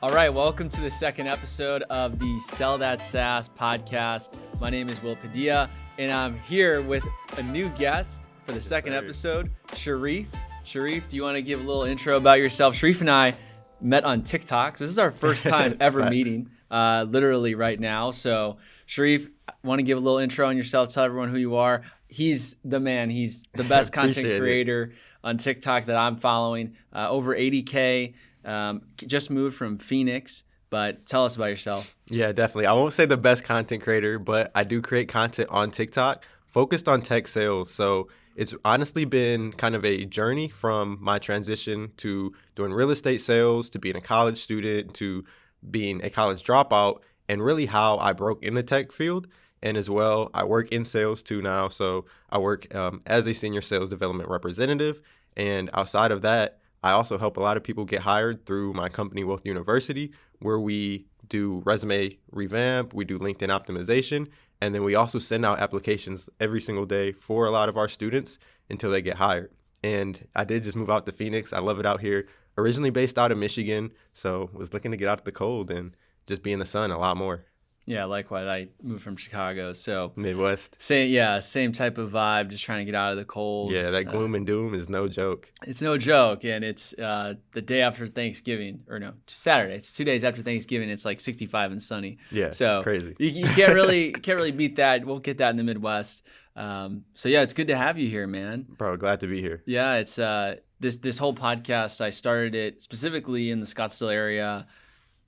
All right, welcome to the second episode of the Sell That SAAS podcast. My name is Will Padilla, and I'm here with a new guest for the second episode, Sharif. Sharif, do you want to give a little intro about yourself? Sharif and I met on TikTok. This is our first time ever meeting, literally right now. So, Sharif, want to give a little intro on yourself, tell everyone who you are. He's the man. He's the best content creator on TikTok that I'm following. Over 80K. Just moved from Phoenix, but tell us about yourself. Yeah, definitely. I won't say the best content creator, but I do create content on TikTok focused on tech sales. So it's honestly been kind of a journey from my transition to doing real estate sales, to being a college student, to being a college dropout, and really how I broke in the tech field. And as well, I work in sales too now. So I work as a senior sales development representative. And outside of that, I also help a lot of people get hired through my company, Wealth University, where we do resume revamp, we do LinkedIn optimization, and then we also send out applications every single day for a lot of our students until they get hired. And I did just move out to Phoenix. I love it out here. Originally based out of Michigan, so was looking to get out of the cold and just be in the sun a lot more. Yeah, likewise. I moved from Chicago, so Midwest. Same type of vibe, just trying to get out of the cold. Yeah, that gloom and doom is no joke. It's no joke, and it's the day after Thanksgiving, or no, Saturday. It's 2 days after Thanksgiving. It's like 65 and sunny. Yeah, so crazy. You can't really beat that. We'll get that in the Midwest. So yeah, it's good to have you here, man. Bro, glad to be here. Yeah, it's this whole podcast. I started it specifically in the Scottsdale area,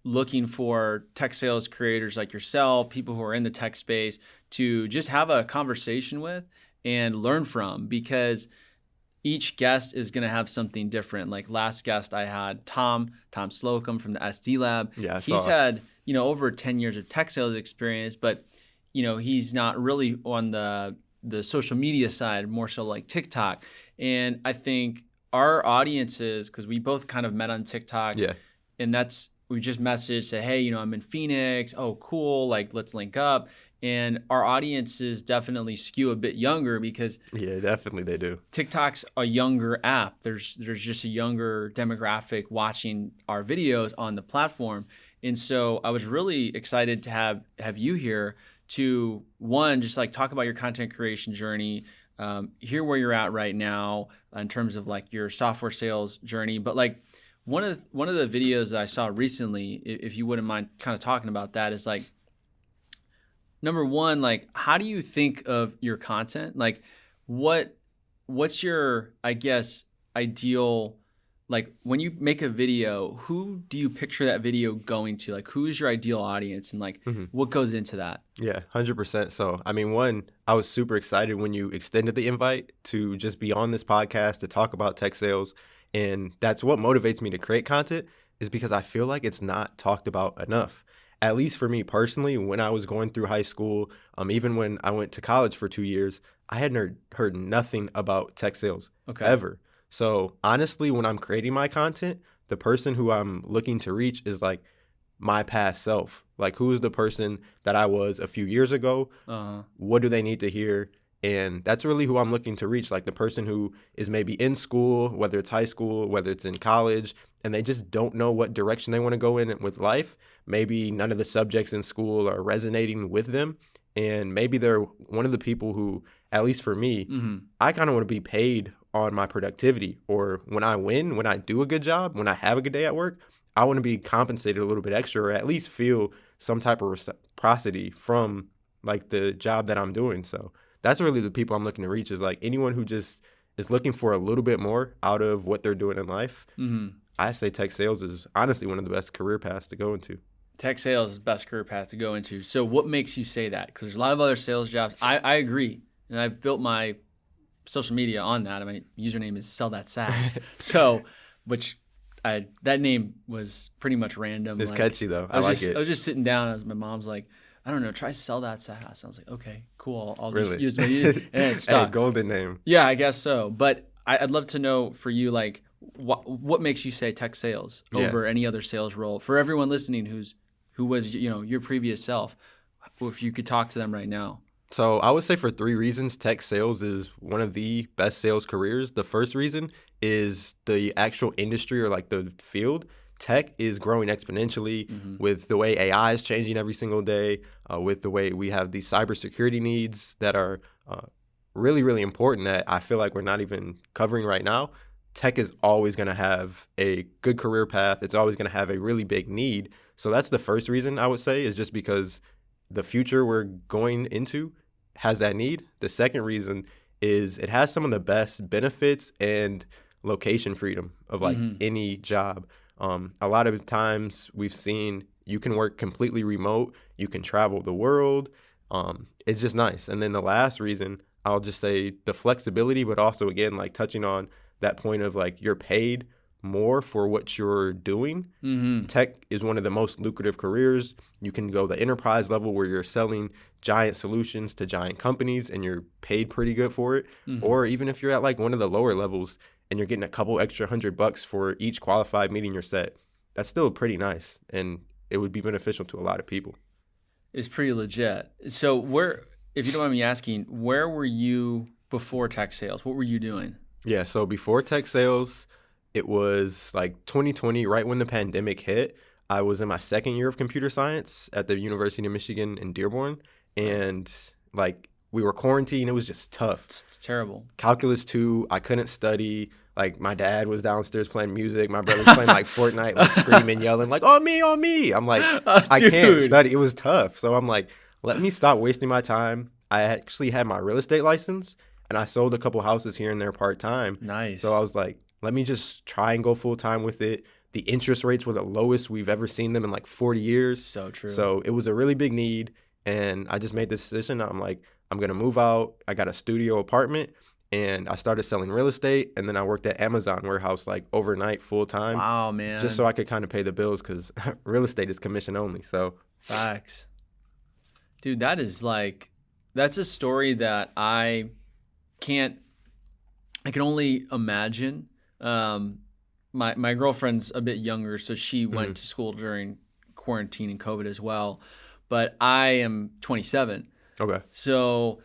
looking for tech sales creators like yourself, people who are in the tech space, to just have a conversation with and learn from, because each guest is going to have something different. Like last guest I had Tom Slocum from the SD Lab. Yeah, he's had, over 10 years of tech sales experience, but he's not really on the social media side, more so like TikTok. And I think our audiences, because we both kind of met on TikTok, and we just messaged, say, hey, I'm in Phoenix. Oh, cool. Like, let's link up. And our audiences definitely skew a bit younger because definitely they do. TikTok's a younger app. There's just a younger demographic watching our videos on the platform. And so I was really excited to have you here to, one, just like talk about your content creation journey, hear where you're at right now in terms of like your software sales journey. But like, one of the videos that I saw recently, if you wouldn't mind kind of talking about that, is like, number one, like, how do you think of your content? Like, what's your, I guess, ideal, like when you make a video, who do you picture that video going to? Like, who is your ideal audience, and like what goes into that? Yeah, 100%. So, one, I was super excited when you extended the invite to just be on this podcast to talk about tech sales. And that's what motivates me to create content, is because I feel like it's not talked about enough. At least for me personally, when I was going through high school, even when I went to college for 2 years, I had heard nothing about tech sales ever. So honestly, when I'm creating my content, the person who I'm looking to reach is like my past self. Like, who is the person that I was a few years ago? What do they need to hear? And that's really who I'm looking to reach, like the person who is maybe in school, whether it's high school, whether it's in college, and they just don't know what direction they want to go in with life. Maybe none of the subjects in school are resonating with them. And maybe they're one of the people who, at least for me, I kind of want to be paid on my productivity. Or when I win, when I do a good job, when I have a good day at work, I want to be compensated a little bit extra, or at least feel some type of reciprocity from like the job that I'm doing. So that's really the people I'm looking to reach, is like anyone who just is looking for a little bit more out of what they're doing in life. I say tech sales is honestly one of the best career paths to go into. Tech sales is the best career path to go into. So what makes you say that? Because there's a lot of other sales jobs. I agree. And I've built my social media on that. My username is Sell That SAAS. So, that name was pretty much random. It's catchy though. I like it. I was just sitting down. My mom's like, I don't know, try Sell That SAAS. I was like, okay, cool. I'll really? Just use my and it stuck. Hey, golden name. Yeah, I guess so. But I'd love to know for you, like, what makes you say tech sales over any other sales role? For everyone listening who was your previous self, if you could talk to them right now. So I would say for 3 reasons, tech sales is one of the best sales careers. The first reason is the actual industry, or like the field. tech is growing exponentially with the way AI is changing every single day, with the way we have these cybersecurity needs that are really, really important that I feel like we're not even covering right now. Tech is always going to have a good career path. It's always going to have a really big need. So that's the first reason I would say, is just because the future we're going into has that need. The second reason is it has some of the best benefits and location freedom of like any job. A lot of times we've seen you can work completely remote. You can travel the world. It's just nice. And then the last reason, I'll just say the flexibility, but also again, like touching on that point of like you're paid more for what you're doing. Tech is one of the most lucrative careers. You can go the enterprise level where you're selling giant solutions to giant companies and you're paid pretty good for it. Or even if you're at like one of the lower levels and you're getting a couple extra $100 for each qualified meeting you're set, that's still pretty nice. And it would be beneficial to a lot of people. It's pretty legit. So where, if you don't mind me asking, where were you before tech sales? What were you doing? Yeah, so before tech sales, it was like 2020, right when the pandemic hit. I was in my second year of computer science at the University of Michigan in Dearborn. And like we were quarantined. It was just tough. It's terrible. Calculus 2, I couldn't study. Like my dad was downstairs playing music. My brother's playing like Fortnite, like screaming, yelling, like, on me, on me. I'm like, I can't study. It was tough. So I'm like, let me stop wasting my time. I actually had my real estate license and I sold a couple houses here and there part-time. Nice. So I was like, let me just try and go full-time with it. The interest rates were the lowest we've ever seen them in like 40 years. So true. So it was a really big need. And I just made this decision. I'm like, I'm going to move out. I got a studio apartment and I started selling real estate. And then I worked at Amazon warehouse like overnight full-time. Wow, man. Just so I could kind of pay the bills because real estate is commission only. So facts. Dude, that is like, that's a story that I can only imagine. My girlfriend's a bit younger, so she went to school during quarantine and COVID as well. But I am 27. Okay. So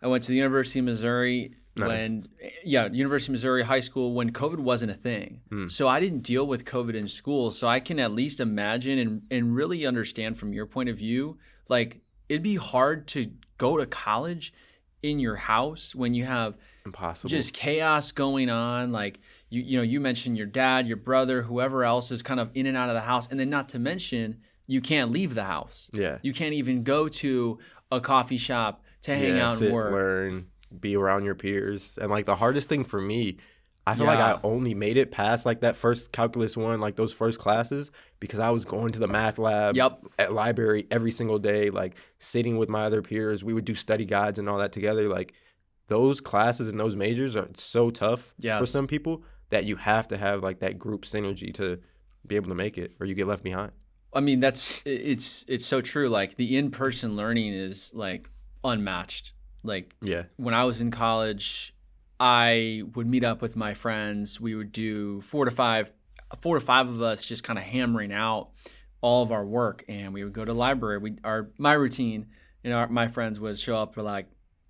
I went to the University of Missouri University of Missouri High School when COVID wasn't a thing. So I didn't deal with COVID in school. So I can at least imagine and really understand from your point of view, like it'd be hard to go to college in your house when you have impossible just chaos going on. Like you mentioned your dad, your brother, whoever else is kind of in and out of the house. And then not to mention, you can't leave the house. Yeah. You can't even go to a coffee shop to hang out and work. Learn, be around your peers. And like the hardest thing for me, I feel like I only made it past like that first calculus 1, like those first classes, because I was going to the math lab at library every single day, like sitting with my other peers. We would do study guides and all that together. Like those classes and those majors are so tough for some people that you have to have like that group synergy to be able to make it, or you get left behind. I mean, it's so true. Like the in-person learning is like unmatched. Like when I was in college, I would meet up with my friends. We would do 4 to 5 of us just kind of hammering out all of our work, and we would go to the library. My routine and my friends would show up at like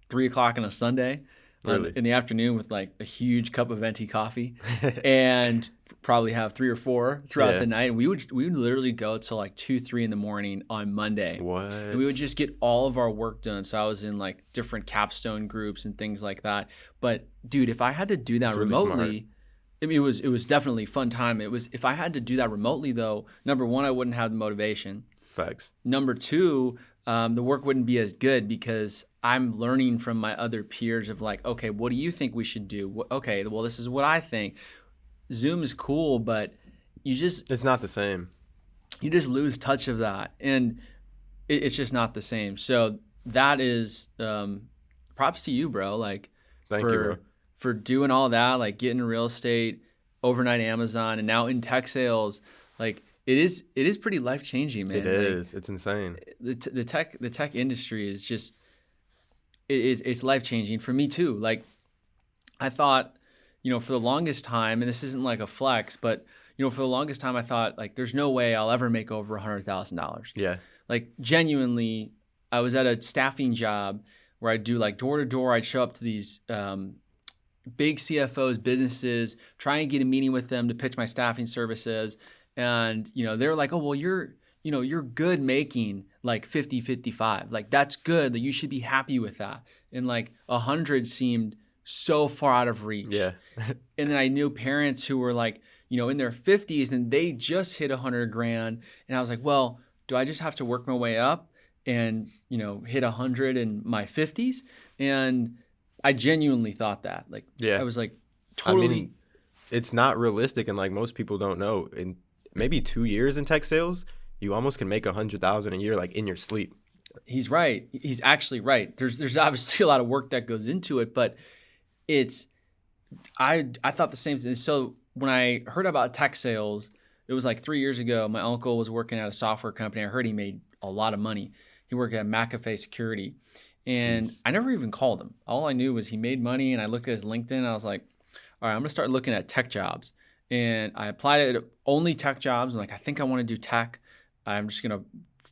3:00 on a Sunday in the afternoon with like a huge cup of venti coffee and probably have 3 or 4 throughout the night. And we would literally go till like 2, 3 in the morning on Monday. What? And we would just get all of our work done. So I was in like different capstone groups and things like that. But dude, if I had to do that remotely, I mean, it was definitely a fun time. If I had to do that remotely though, number one, I wouldn't have the motivation. Facts. Number two, the work wouldn't be as good because I'm learning from my other peers of like, okay, what do you think we should do? Okay, well, this is what I think. Zoom is cool, but it's not the same. You just lose touch of that, and it's just not the same. So that is props to you, bro. Like Thank you, bro. For doing all that, like getting real estate, overnight Amazon, and now in tech sales. Like it is pretty life changing, man. It is. Like, it's insane. The tech industry is just it's life changing for me too. Like I thought, for the longest time, and this isn't like a flex, but for the longest time I thought like there's no way I'll ever make over $100,000. Yeah. Like genuinely, I was at a staffing job where I'd do like door to door. I'd show up to these big CFOs, businesses, try and get a meeting with them to pitch my staffing services. And, they're like, oh, well, you're good making like 50, 55. Like, that's good. Like, you should be happy with that. And like 100 seemed so far out of reach. Yeah. And then I knew parents who were like, in their 50s and they just hit 100 grand. And I was like, well, do I just have to work my way up and, hit 100 in my 50s? And I genuinely thought that. Like, Yeah. I was like, totally. It's not realistic, and like most people don't know. In maybe 2 years in tech sales, you almost can make 100,000 a year, like in your sleep. He's right. He's actually right. There's obviously a lot of work that goes into it, but I thought the same thing. So when I heard about tech sales, it was like 3 years ago. My uncle was working at a software company. I heard he made a lot of money. He worked at McAfee Security, and I never even called him. All I knew was he made money, and I looked at his LinkedIn, and I was like, all right, I'm gonna start looking at tech jobs. And I applied at only tech jobs. And like, I think I want to do tech. I'm just gonna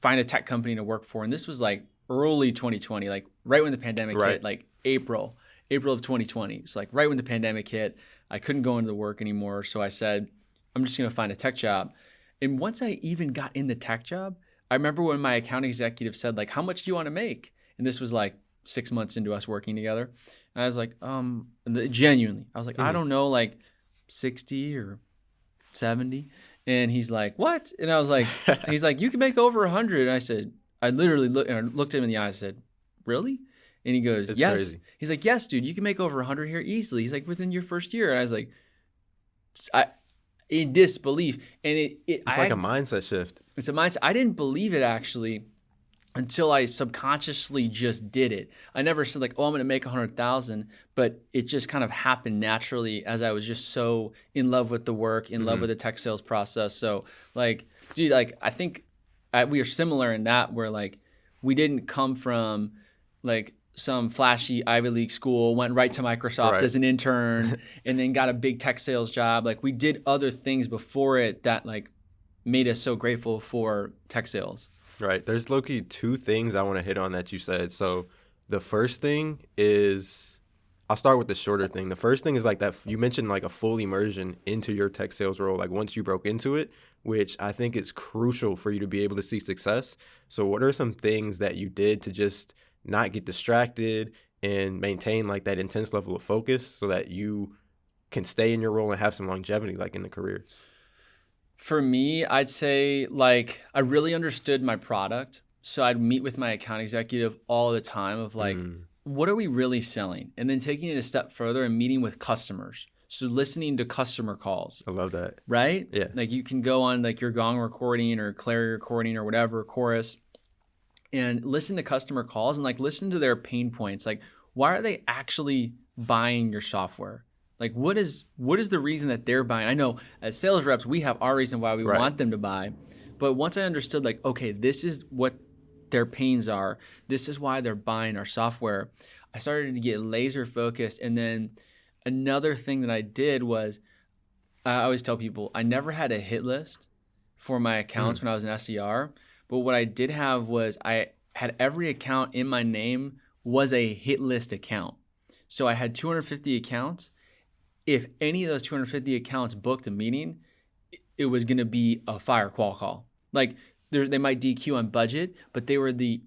find a tech company to work for. And this was like early 2020, like right when the pandemic hit, like April of 2020. It's like right when the pandemic hit, I couldn't go into work anymore. So I said, I'm just gonna find a tech job. And once I even got in the tech job, I remember when my account executive said, like, how much do you want to make? And this was like 6 months into us working together. And I was like, genuinely, I was like, I don't know, like 60 or 70. And he's like, what? And I was like, he's like, you can make over 100. And I said, I literally looked him in the eye and said, really? And he goes, It's yes. crazy. He's like, yes, dude, you can make over 100 here easily. He's like, within your first year. And I was like, in disbelief. And it's like a mindset shift. It's a mindset. I didn't believe it actually until I subconsciously just did it. I never said like, oh, I'm going to make 100,000, but it just kind of happened naturally as I was just so in love with the work, in love with the tech sales process. So like, dude, like I think we are similar in that where like we didn't come from like some flashy Ivy League school, went right to Microsoft as an intern and then got a big tech sales job. Like we did other things before it that like made us so grateful for tech sales. Right. There's low-key two things I want to hit on that you said. So the first thing is, I'll start with the shorter thing. The first thing is like that you mentioned like a full immersion into your tech sales role, like once you broke into it, which I think is crucial for you to be able to see success. So what are some things that you did to just not get distracted and maintain like that intense level of focus so that you can stay in your role and have some longevity like in the career? For me, I'd say like I really understood my product. So I'd meet with my account executive all the time of like, what are we really selling? And then taking it a step further and meeting with customers. So listening to customer calls. I love that. Right? Yeah. Like you can go on like your Gong recording or Clary recording or whatever, Chorus, and listen to customer calls and like listen to their pain points. Like why are they actually buying your software? Like what is the reason that they're buying? I know as sales reps, we have our reason why we want them to buy. But once I understood like, okay, this is what their pains are. This is why they're buying our software. I started to get laser focused. And then another thing that I did was I always tell people I never had a hit list for my accounts when I was an SDR. But what I did have was I had every account in my name was a hit list account. So I had 250 accounts. If any of those 250 accounts booked a meeting, it was going to be a fire qual call. Like they might DQ on budget, but they were the,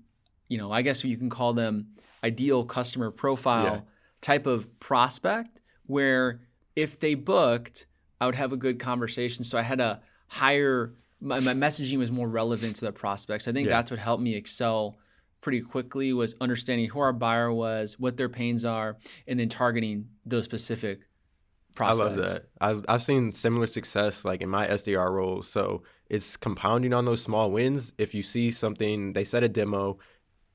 I guess you can call them ideal customer profile type of prospect where if they booked, I would have a good conversation. So I had a higher, my messaging was more relevant to the prospects. I think that's what helped me excel pretty quickly was understanding who our buyer was, what their pains are, and then targeting those specific prospects. I love that. I've seen similar success like in my SDR roles. So it's compounding on those small wins. If you see something, they set a demo,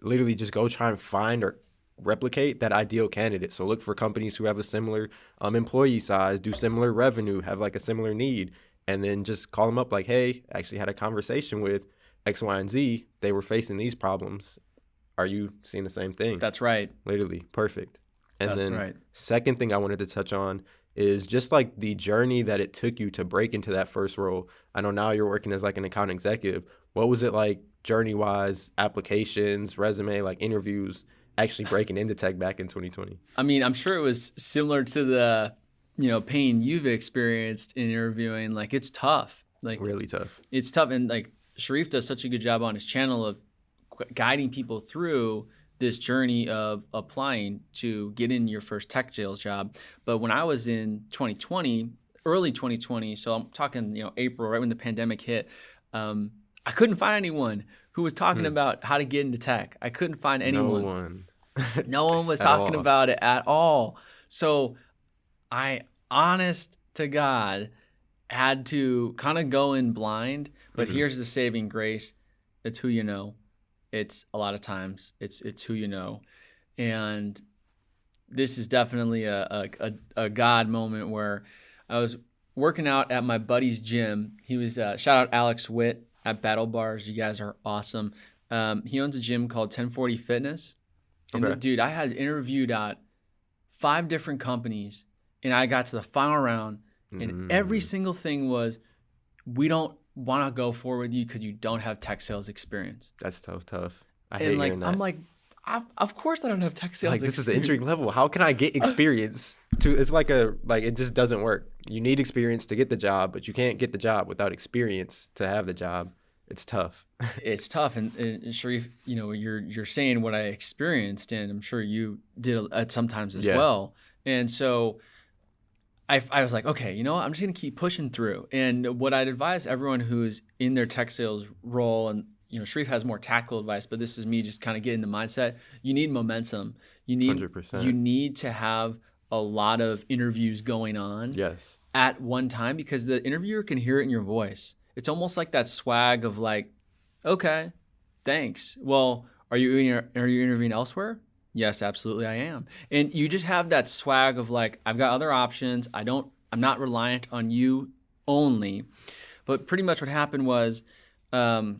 literally just go try and find or replicate that ideal candidate. So look for companies who have a similar employee size, do similar revenue, have like a similar need, and then just call them up like, hey, I actually had a conversation with X, Y, and Z. They were facing these problems. Are you seeing the same thing? That's right. Literally. Perfect. And That's then right. Second thing I wanted to touch on is just like the journey that it took you to break into that first role. I know now you're working as like an account executive. What was it like journey-wise, applications, resume, like interviews, actually breaking into tech back in 2020? I mean, I'm sure it was similar to the, pain you've experienced in interviewing. Like it's tough. Like Really tough. it's tough, and like Sharif does such a good job on his channel of guiding people through this journey of applying to get in your first tech sales job. But when I was in 2020, early 2020, so I'm talking, April, right when the pandemic hit, I couldn't find anyone who was talking about how to get into tech. I couldn't find No anyone. one. No one was At talking all. about it at all. So I, honest to God, had to kind of go in blind. But here's the saving grace: it's who you know. It's a lot of times it's who you know, and this is definitely a God moment where I was working out at my buddy's gym. He was shout out Alex Witt at Battle Bars. You guys are awesome. He owns a gym called 1040 Fitness. And Okay. dude, I had interviewed at 5 different companies, and I got to the final round, and every single thing was, we don't want to go forward with you because you don't have tech sales experience. That's tough. I And hate like, hearing that. I'm like, of course I don't have tech sales Like, this is the experience. entry level. How can I get experience? It's like it just doesn't work. You need experience to get the job, but you can't get the job without experience to have the job. It's tough. It's tough, and Sharif, you're saying what I experienced, and I'm sure you did at sometimes as Yeah. well. And so I was like, okay, you know what? I'm just gonna keep pushing through. And what I'd advise everyone who's in their tech sales role, and Sharif has more tactical advice, but this is me just kind of getting the mindset. You need momentum. You need 100%. you need to have a lot of interviews going on Yes. at one time, because the interviewer can hear it in your voice. It's almost like that swag of like, okay, thanks. Well, are you interviewing elsewhere? Yes, absolutely I am. And you just have that swag of like, I've got other options. I'm not reliant on you only. But pretty much what happened was, my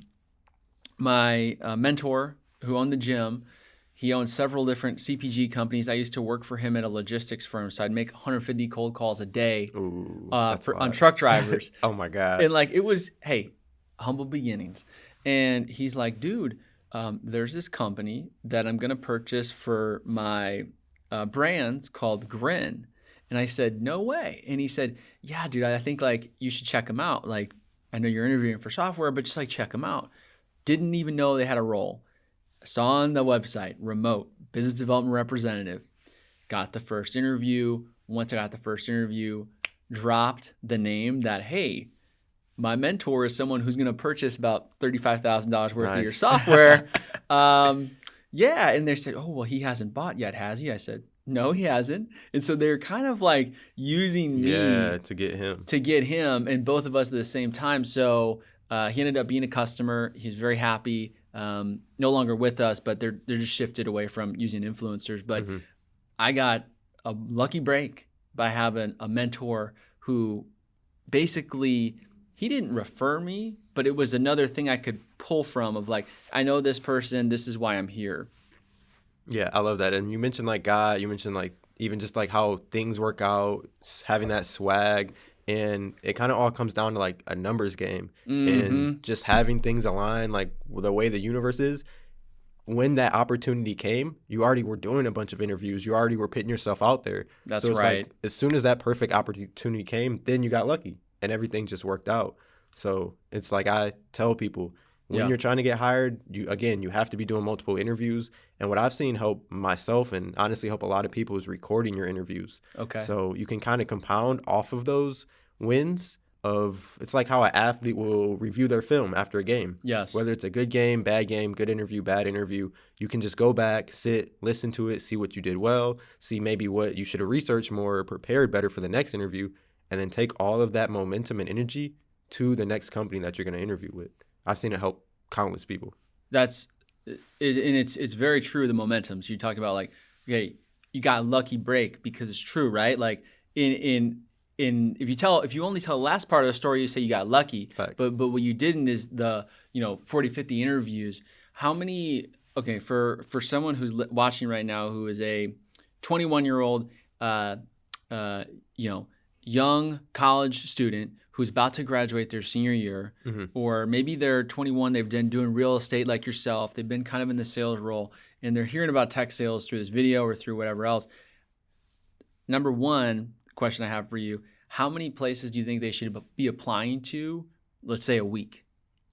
mentor who owned the gym, he owned several different CPG companies. I used to work for him at a logistics firm, so I'd make 150 cold calls a day Ooh, on that's wild. truck drivers. Oh my God. And like, it was, hey, humble beginnings. And he's like, dude, there's this company that I'm gonna purchase for my brands called Grin. And I said, no way. And he said, yeah, dude, I think like you should check them out. Like, I know you're interviewing for software, but just like check them out. Didn't even know they had a role. Saw on the website, remote, business development representative. Got the first interview. Once I got the first interview, dropped the name that, hey, my mentor is someone who's going to purchase about $35,000 worth of your software. Yeah. And they said, oh, well, he hasn't bought yet, has he? I said, no, he hasn't. And so they're kind of like using me to get him. and both of us at the same time. So he ended up being a customer. He's very happy. No longer with us, but they're just shifted away from using influencers. But I got a lucky break by having a mentor who basically, he didn't refer me, but it was another thing I could pull from of like, I know this person, this is why I'm here. Yeah, I love that. And you mentioned like God, you mentioned like even just like how things work out, having that swag. And it kind of all comes down to like a numbers game and just having things align like the way the universe is. When that opportunity came, you already were doing a bunch of interviews. You already were putting yourself out there. That's so it's right. Like, as soon as that perfect opportunity came, then you got lucky and everything just worked out. So it's like I tell people, when you're trying to get hired, you have to be doing multiple interviews. And what I've seen help myself and honestly help a lot of people is recording your interviews. Okay. So you can kind of compound off of those wins of, it's like how an athlete will review their film after a game. Yes. Whether it's a good game, good interview, bad interview, you can just go back, sit, listen to it, see what you did well, see maybe what you should have researched more or prepared better for the next interview, and then take all of that momentum and energy to the next company that you're going to interview with. I've seen it help countless people. That's it, and it's very true. The momentum. So you talked about like, okay, you got a lucky break, because it's true, right? Like in if you only tell the last part of the story, you say you got lucky. Facts. But what you didn't is the 40, 50 interviews. How many? Okay, for someone who's watching right now who is a 21-year-old, young college student who's about to graduate their senior year, or maybe they're 21, they've been doing real estate like yourself, they've been kind of in the sales role, and they're hearing about tech sales through this video or through whatever else. Number one question I have for you, how many places do you think they should be applying to let's say a week?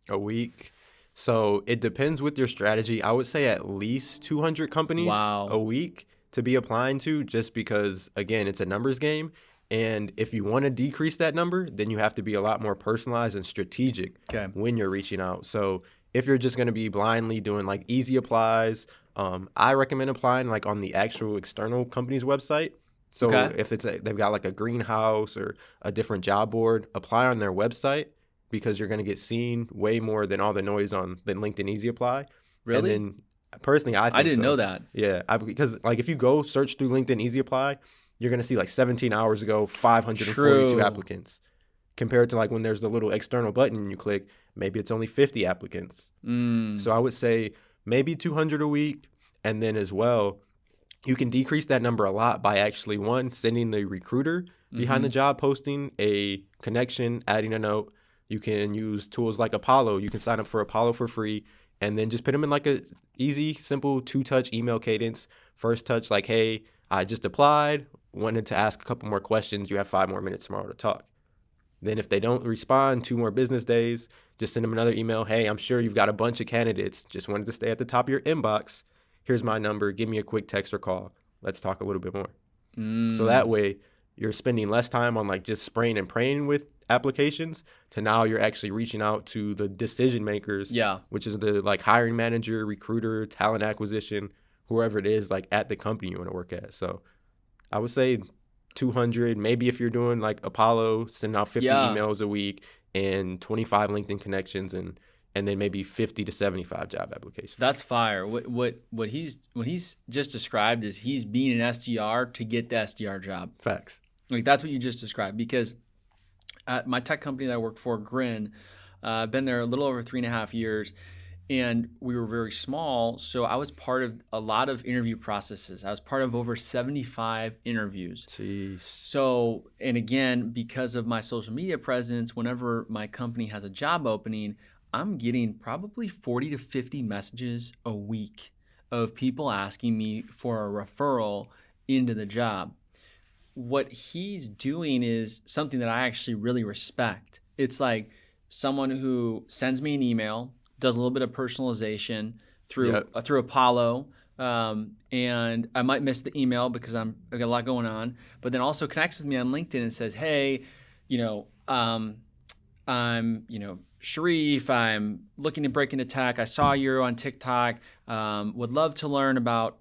A week. So it depends with your strategy. I would say at least 200 companies a Wow. week to be applying to, just because, again, it's a numbers game. And if you want to decrease that number, then you have to be a lot more personalized and strategic Okay. when you're reaching out. So if you're just going to be blindly doing like easy applies, I recommend applying like on the actual external company's website. So Okay. if they've got like a greenhouse or a different job board, apply on their website, because you're going to get seen way more than all the noise on than LinkedIn Easy Apply. And Really? then personally, I I think didn't know so. that. Yeah, because like if you go search through LinkedIn Easy Apply, you're going to see like 17 hours ago, 542 True. applicants, compared to like when there's the little external button and you click, maybe it's only 50 applicants. Mm. So I would say maybe 200 a week. And then as well, you can decrease that number a lot by actually, one, sending the recruiter behind the Mm-hmm. job posting a connection, adding a note. You can use tools like Apollo. You can sign up for Apollo for free, and then just put them in like a easy, simple 2-touch email cadence. First touch, like, hey, I just applied, wanted to ask a couple more questions. You have 5 more minutes tomorrow to talk. Then if they don't respond, 2 more business days, just send them another email. Hey, I'm sure you've got a bunch of candidates. Just wanted to stay at the top of your inbox. Here's my number. Give me a quick text or call. Let's talk a little bit more. So that Mm. way you're spending less time on like just spraying and praying with applications, to now you're actually reaching out to the decision makers, Yeah. which is the like hiring manager, recruiter, talent acquisition, whoever it is like at the company you want to work at. So I would say 200, maybe if you're doing like Apollo, sending out 50 Yeah. emails a week and 25 LinkedIn connections, and then maybe 50 to 75 job applications. That's fire. What he's just described is he's being an SDR to get the SDR job. Facts. Like that's what you just described. Because at my tech company that I work for, Grin, I've been there a little over 3.5 years, and we were very small. So I was part of a lot of interview processes. I was part of over 75 interviews. Jeez. So, and again, because of my social media presence, whenever my company has a job opening, I'm getting probably 40 to 50 messages a week of people asking me for a referral into the job. What he's doing is something that I actually really respect. It's like someone who sends me an email, does a little bit of personalization through Yep. through Apollo, and I might miss the email because I got a lot going on. But then also connects with me on LinkedIn and says, "Hey, you know, I'm Sharif. I'm looking to break into tech. I saw you on TikTok. Would love to learn about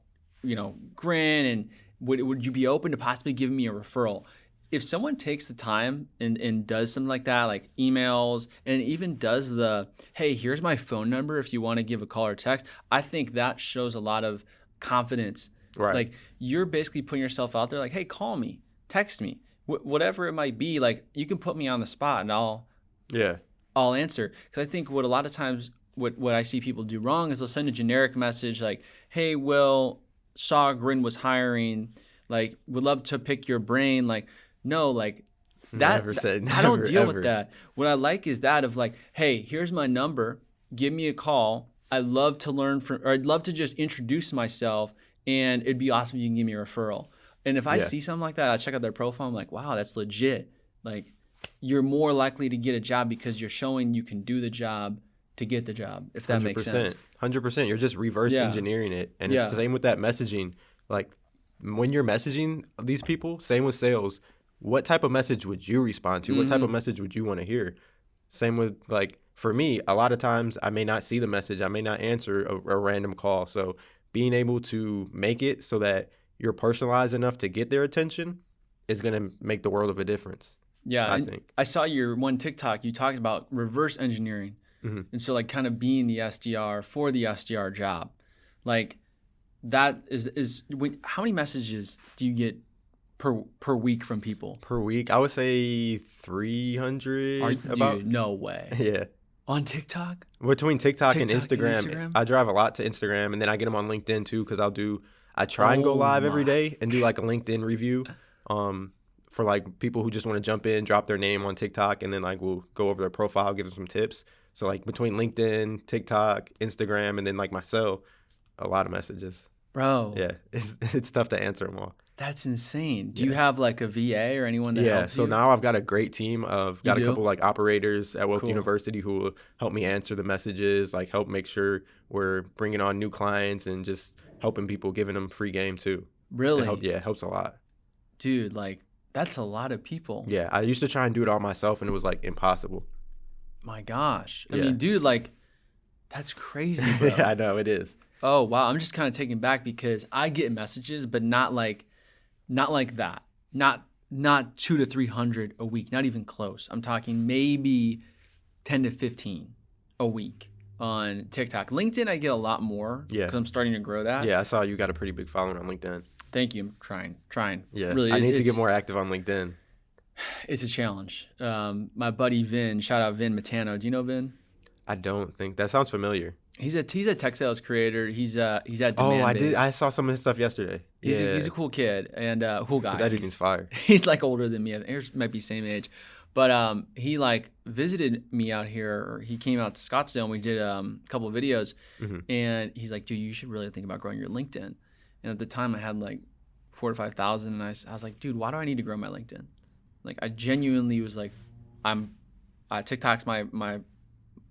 Grin, and would you be open to possibly giving me a referral?" If someone takes the time and does something like that, like emails, and even does the, hey, here's my phone number if you want to give a call or text, I think that shows a lot of confidence. Right. Like you're basically putting yourself out there like, hey, call me, text me, whatever it might be. Like you can put me on the spot and Yeah. I'll answer. Because I think what a lot of times what I see people do wrong is they'll send a generic message like, hey, Will, saw Grin was hiring, like would love to pick your brain. Like, no, like that, Never said I don't never, deal ever. with that. What I like is that of like, hey, here's my number, give me a call. I'd love to learn from, or I'd love to just introduce myself, and it'd be awesome if you can give me a referral. And if I Yeah. see something like that, I check out their profile. I'm like, wow, that's legit. Like you're more likely to get a job because you're showing you can do the job to get the job, if that makes sense. 100%. You're just reverse Yeah. engineering it. And Yeah. it's the same with that messaging. Like when you're messaging these people, same with sales, what type of message would you respond to? What type of message would you want to hear? Same with like, for me, a lot of times I may not see the message. I may not answer a random call. So being able to make it so that you're personalized enough to get their attention is going to make the world of a difference. Yeah, I and think. I saw your one TikTok. You talked about reverse engineering, and so like kind of being the SDR for the SDR job. Like that is how many messages do you get per week from people? Per week, I would say 300 about. Dude, no way. Yeah. On TikTok? Between TikTok and TikTok and Instagram, Instagram? I drive a lot to Instagram, and then I get them on LinkedIn too, because I try and go Oh live every my. day and do like a LinkedIn review, for like people who just want to jump in, drop their name on TikTok, and then like we'll go over their profile, give them some tips. So like between LinkedIn, TikTok, Instagram, and then like my cell, a lot of messages. Bro. Yeah, it's tough to answer them all. That's insane. Do you have like a VA or anyone that helps so you? now I've got a great team. I've got a do? couple like operators at Wealth Cool. University who will help me answer the messages, like help make sure we're bringing on new clients and just helping people, giving them free game too. Really? It helps a lot. Dude, like that's a lot of people. Yeah, I used to try and do it all myself, and it was like impossible. My gosh. I Yeah. mean, dude, like that's crazy, bro. Yeah, I know it is. Oh, wow. I'm just kind of taken back because I get messages, but not like that. Not 200 to 300 a week, not even close. I'm talking maybe 10 to 15 a week on TikTok. LinkedIn, I get a lot more because I'm starting to grow that. Yeah, I saw you got a pretty big following on LinkedIn. Thank you. I'm trying. Yeah, Really, I need to get more active on LinkedIn. It's a challenge. My buddy Vin, shout out Vin Matano. Do you know Vin? I don't think that sounds familiar. He's a tech sales creator. He's at Demand. Oh, I did. I saw some of his stuff yesterday. He's a cool kid and cool guy. His editing's fire. He's like older than me. I think he might be same age, but he like visited me out here. Or he came out to Scottsdale and we did a couple of videos. And he's like, dude, you should really think about growing your LinkedIn. And at the time, I had like 4,000 to 5,000, and I was like, dude, why do I need to grow my LinkedIn? Like, I genuinely was like, TikTok's my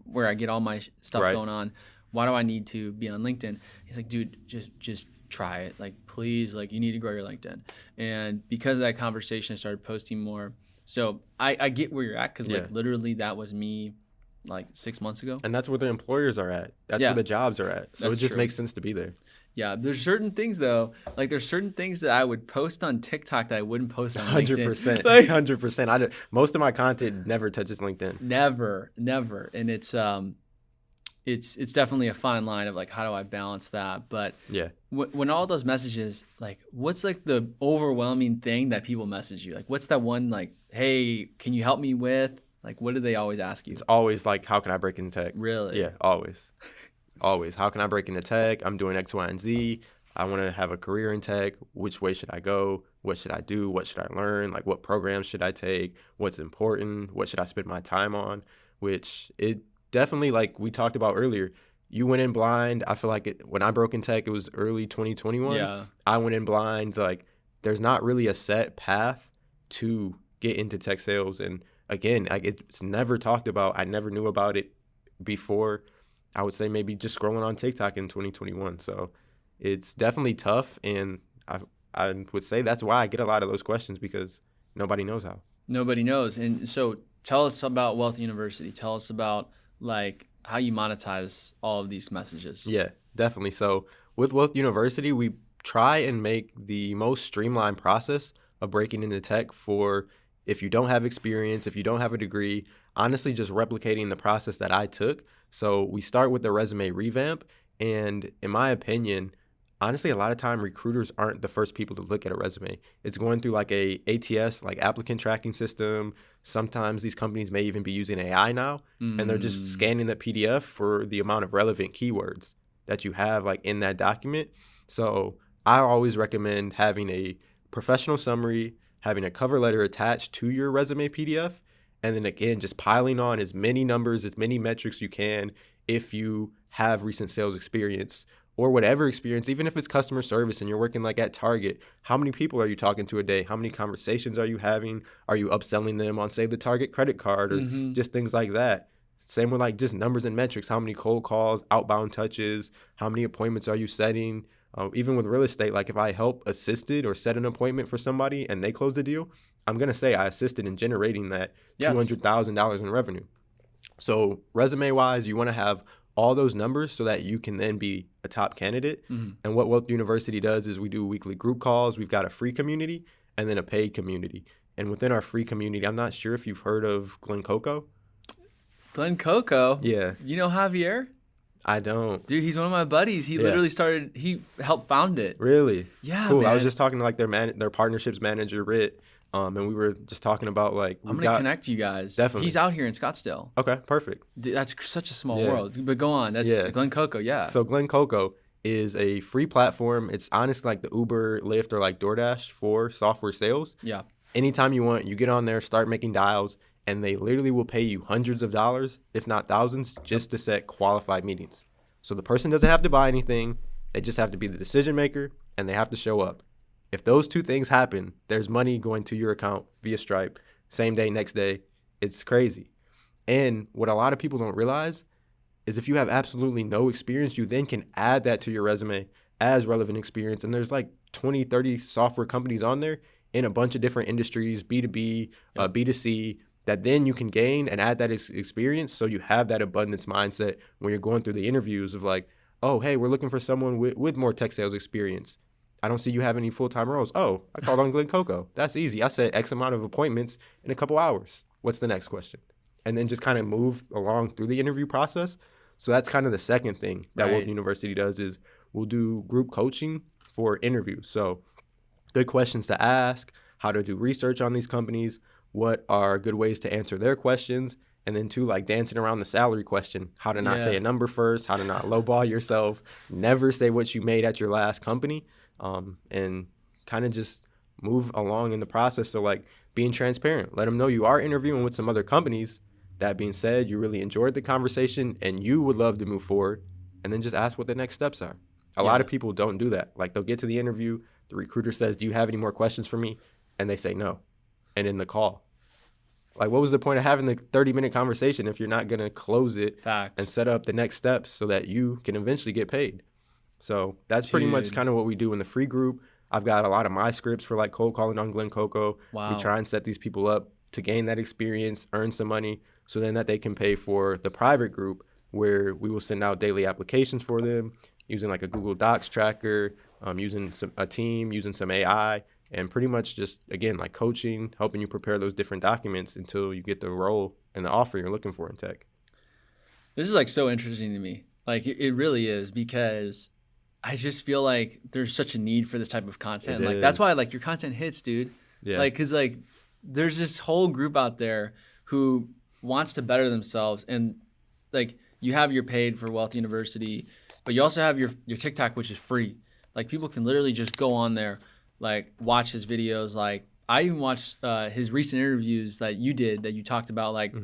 where I get all my stuff going on. Why do I need to be on LinkedIn? He's like, dude, just try it. Like, please, like, you need to grow your LinkedIn. And because of that conversation, I started posting more. So I get where you're at because, like, literally that was me, like, 6 months ago. And that's where the employers are at. That's where the jobs are at. So That's it just true. makes sense to be there. Yeah, there's certain things, though. Like, there's certain things that I would post on TikTok that I wouldn't post on LinkedIn. 100%. Like, 100%. Most of my content never touches LinkedIn. Never. And it's definitely a fine line of like, how do I balance that? But Yeah. when all those messages, like, what's like the overwhelming thing that people message you? Like, what's that one, like, hey, can you help me with? Like, what do they always ask you? It's always like, how can I break into tech? Really? Yeah, always. Always. How can I break into tech? I'm doing X, Y, and Z. I want to have a career in tech. Which way should I go? What should I do? What should I learn? Like, what programs should I take? What's important? What should I spend my time on? Which it definitely, like we talked about earlier, you went in blind. I feel like when I broke in tech, it was early 2021. Yeah. I went in blind. Like, there's not really a set path to get into tech sales. And again, like, it's never talked about. I never knew about it before. I would say maybe just scrolling on TikTok in 2021. So it's definitely tough. And I would say that's why I get a lot of those questions, because nobody knows how. Nobody knows. And so tell us about Wealth University. Tell us about like how you monetize all of these messages. Yeah, definitely. So with Wealth University, we try and make the most streamlined process of breaking into tech for if you don't have experience, if you don't have a degree, honestly, just replicating the process that I took. So we start with the resume revamp. And in my opinion, honestly, a lot of time recruiters aren't the first people to look at a resume. It's going through like a ATS, like applicant tracking system. Sometimes these companies may even be using AI now, and they're just scanning the PDF for the amount of relevant keywords that you have like in that document. So I always recommend having a professional summary, having a cover letter attached to your resume PDF, and then again, just piling on as many numbers, as many metrics you can if you have recent sales experience or whatever experience, even if it's customer service and you're working like at Target. How many people are you talking to a day? How many conversations are you having? Are you upselling them on, say, the Target credit card or just things like that? Same with like just numbers and metrics. How many cold calls, outbound touches, how many appointments are you setting? Even with real estate, like if I assisted or set an appointment for somebody and they close the deal, I'm going to say I assisted in generating that $200,000 in revenue. So resume-wise, you want to have all those numbers so that you can then be a top candidate. And what Wealth University does is we do weekly group calls. We've got a free community and then a paid community. And within our free community, I'm not sure if you've heard of Glen Coco. Glen Coco? Yeah. You know Javier? I don't. Dude, he's one of my buddies. He literally he helped found it. Really? Yeah, cool. man. I was just talking to like their partnerships manager, Rit, and we were just talking about like I'm gonna connect you guys. Definitely. He's out here in Scottsdale. Okay, perfect. Dude, that's such a small world. But go on. That's Glen Coco. Yeah. So Glen Coco is a free platform. It's honestly like the Uber, Lyft, or like DoorDash for software sales. Yeah. Anytime you want, you get on there, start making dials, and they literally will pay you hundreds of dollars, if not thousands, just to set qualified meetings. So the person doesn't have to buy anything. They just have to be the decision maker, and they have to show up. If those two things happen, there's money going to your account via Stripe, same day, next day. It's crazy. And what a lot of people don't realize is if you have absolutely no experience, you then can add that to your resume as relevant experience. And there's like 20, 30 software companies on there in a bunch of different industries, B2B, B2C, that then you can gain and add that experience. So you have that abundance mindset when you're going through the interviews of like, oh, hey, we're looking for someone with more tech sales experience. I don't see you have any full-time roles. Oh, I called on Glen Coco. That's easy. I set X amount of appointments in a couple hours. What's the next question? And then just kind of move along through the interview process. So that's kind of the second thing that Wolf University does is we'll do group coaching for interviews. So good questions to ask, how to do research on these companies, what are good ways to answer their questions, and then two, like dancing around the salary question, how to not say a number first, how to not lowball yourself, never say what you made at your last company, and kind of just move along in the process. So like being transparent, let them know you are interviewing with some other companies. That being said, you really enjoyed the conversation and you would love to move forward, and then just ask what the next steps are. A lot of people don't do that. Like they'll get to the interview, the recruiter says, do you have any more questions for me? And they say no. And in the call, like what was the point of having the 30-minute conversation if you're not going to close it and set up the next steps so that you can eventually get paid? So that's pretty much kind of what we do in the free group. I've got a lot of my scripts for like cold calling on Glen Coco. We try and set these people up to gain that experience, earn some money, so then that they can pay for the private group where we will send out daily applications for them using like a Google Docs tracker, using a team, using some AI, and pretty much just, again, like coaching, helping you prepare those different documents until you get the role and the offer you're looking for in tech. This is like so interesting to me. Like it really is, because I just feel like there's such a need for this type of content. Like that's why like your content hits, dude. Yeah. Like, cause like there's this whole group out there who wants to better themselves, and like you have your paid for Wealth University, but you also have your TikTok, which is free. Like people can literally just go on there, like watch his videos. Like I even watched his recent interviews that you did, that you talked about, like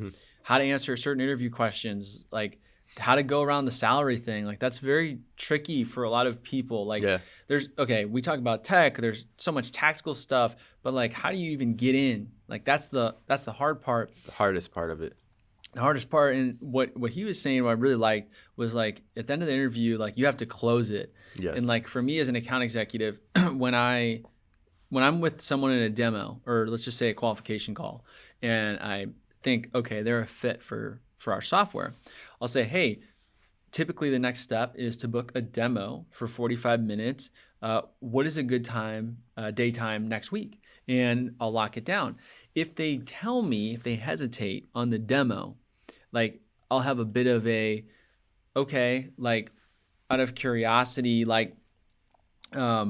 how to answer certain interview questions, like how to go around the salary thing. Like that's very tricky for a lot of people. Like we talk about tech, there's so much tactical stuff, but like how do you even get in? Like that's the hard part. The hardest part of it. The hardest part. And what he was saying, what I really liked was like at the end of the interview, like you have to close it. Yes. And like for me as an account executive, when I'm with someone in a demo, or let's just say a qualification call, and I think, okay, they're a fit for our software, I'll say, hey, typically the next step is to book a demo for 45 minutes. What is a good time, daytime next week? And I'll lock it down. If they tell me, if they hesitate on the demo, like I'll have a bit of a, okay, like out of curiosity, like I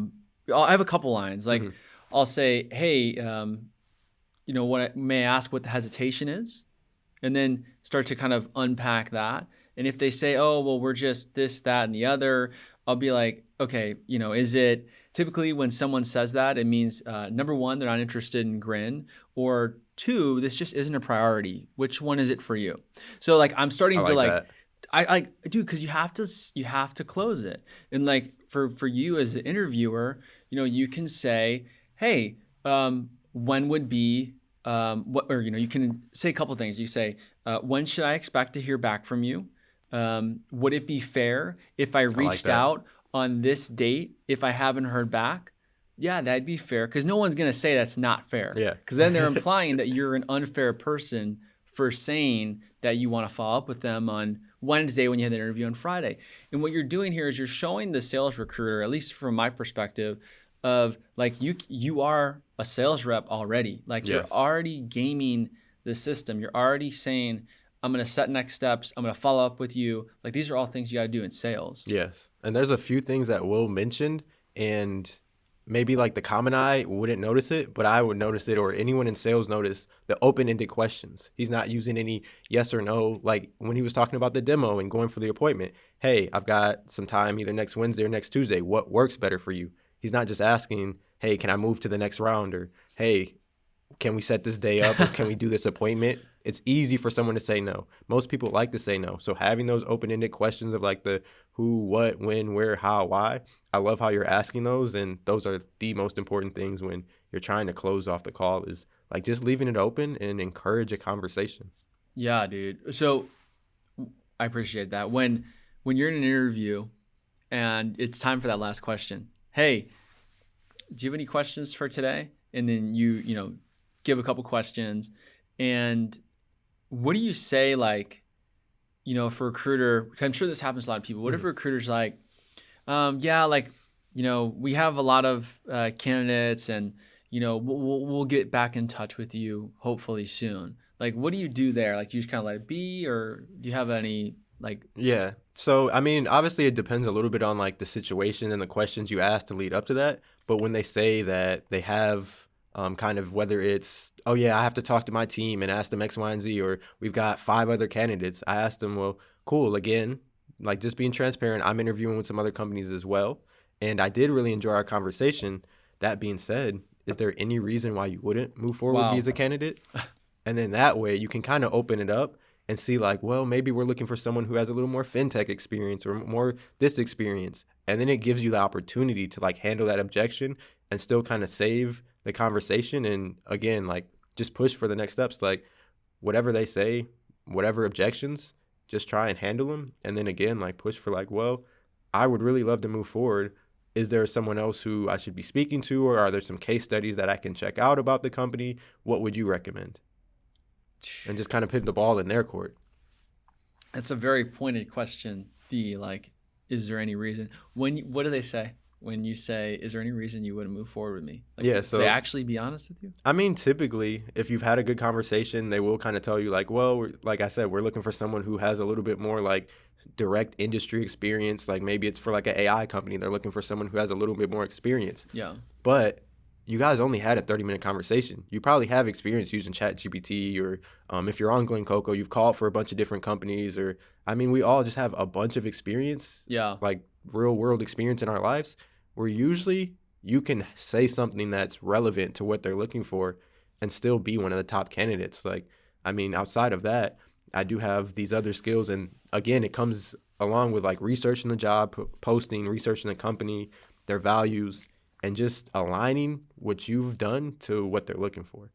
have a couple lines. Like I'll say, hey, may I ask what the hesitation is? And then start to kind of unpack that. And if they say, oh, well, we're just this, that, and the other, I'll be like, okay, is it typically when someone says that, it means number one, they're not interested in Grin, or two, this just isn't a priority. Which one is it for you? So like I'm starting to like, I dude, because you have to close it. And like for you as the interviewer, you can say, hey, when would be you can say a couple things. You say, when should I expect to hear back from you? Would it be fair if I reached out on this date if I haven't heard back? Yeah, that'd be fair, because no one's going to say that's not fair. Yeah. Because then they're implying that you're an unfair person for saying that you want to follow up with them on Wednesday when you had the interview on Friday. And what you're doing here is you're showing the sales recruiter, at least from my perspective, of like you are a sales rep already. Like you're already gaming the system. You're already saying, I'm going to set next steps. I'm going to follow up with you. Like these are all things you got to do in sales. Yes. And there's a few things that Will mentioned, and maybe like the common eye wouldn't notice it, but I would notice it, or anyone in sales notice the open-ended questions. He's not using any yes or no. Like when he was talking about the demo and going for the appointment, hey, I've got some time either next Wednesday or next Tuesday. What works better for you? He's not just asking, hey, can I move to the next round? Or, hey, can we set this day up? Or can we do this appointment? it's easy for someone to say no. Most people like to say no. So having those open-ended questions of like the who, what, when, where, how, why, I love how you're asking those. And those are the most important things when you're trying to close off the call, is like just leaving it open and encourage a conversation. Yeah, dude. So I appreciate that. When you're in an interview and it's time for that last question, hey, do you have any questions for today? And then you know, give a couple questions. And what do you say, like, you know, for a recruiter, because I'm sure this happens to a lot of people. What if a recruiter's like, yeah, like, you know, we have a lot of candidates, and, you know, we'll get back in touch with you hopefully soon. Like, what do you do there? Like, do you just kind of let it be, or do you have any, like... Yeah. So, I mean, obviously it depends a little bit on like the situation and the questions you ask to lead up to that. But when they say that they have kind of, whether it's, oh yeah, I have to talk to my team and ask them X, Y, and Z, or we've got 5 other candidates, I asked them, well, cool. Again, like just being transparent, I'm interviewing with some other companies as well. And I did really enjoy our conversation. That being said, is there any reason why you wouldn't move forward with me Wow. as a candidate? And then that way you can kind of open it up and see like, well, maybe we're looking for someone who has a little more fintech experience or more this experience. And then it gives you the opportunity to like handle that objection and still kind of save the conversation. And again, like just push for the next steps. Like whatever they say, whatever objections, just try and handle them. And then again, like push for like, well, I would really love to move forward. Is there someone else who I should be speaking to, or are there some case studies that I can check out about the company? What would you recommend? And just kind of put the ball in their court. That's a very pointed question. Like, is there any reason? What do they say when you say, is there any reason you wouldn't move forward with me? Like, Yeah, do so they actually be honest with you? I mean, typically, if you've had a good conversation, they will kind of tell you like, well, like I said, we're looking for someone who has a little bit more like direct industry experience. Like maybe it's for like an AI company. They're looking for someone who has a little bit more experience. Yeah. But you guys only had a 30-minute conversation. You probably have experience using ChatGPT, or if you're on Glen Coco, you've called for a bunch of different companies, or I mean, we all just have a bunch of experience, Yeah. like real world experience in our lives, where usually you can say something that's relevant to what they're looking for and still be one of the top candidates. Like, I mean, outside of that, I do have these other skills. And again, it comes along with like researching the job, posting, researching the company, their values, and just aligning what you've done to what they're looking for.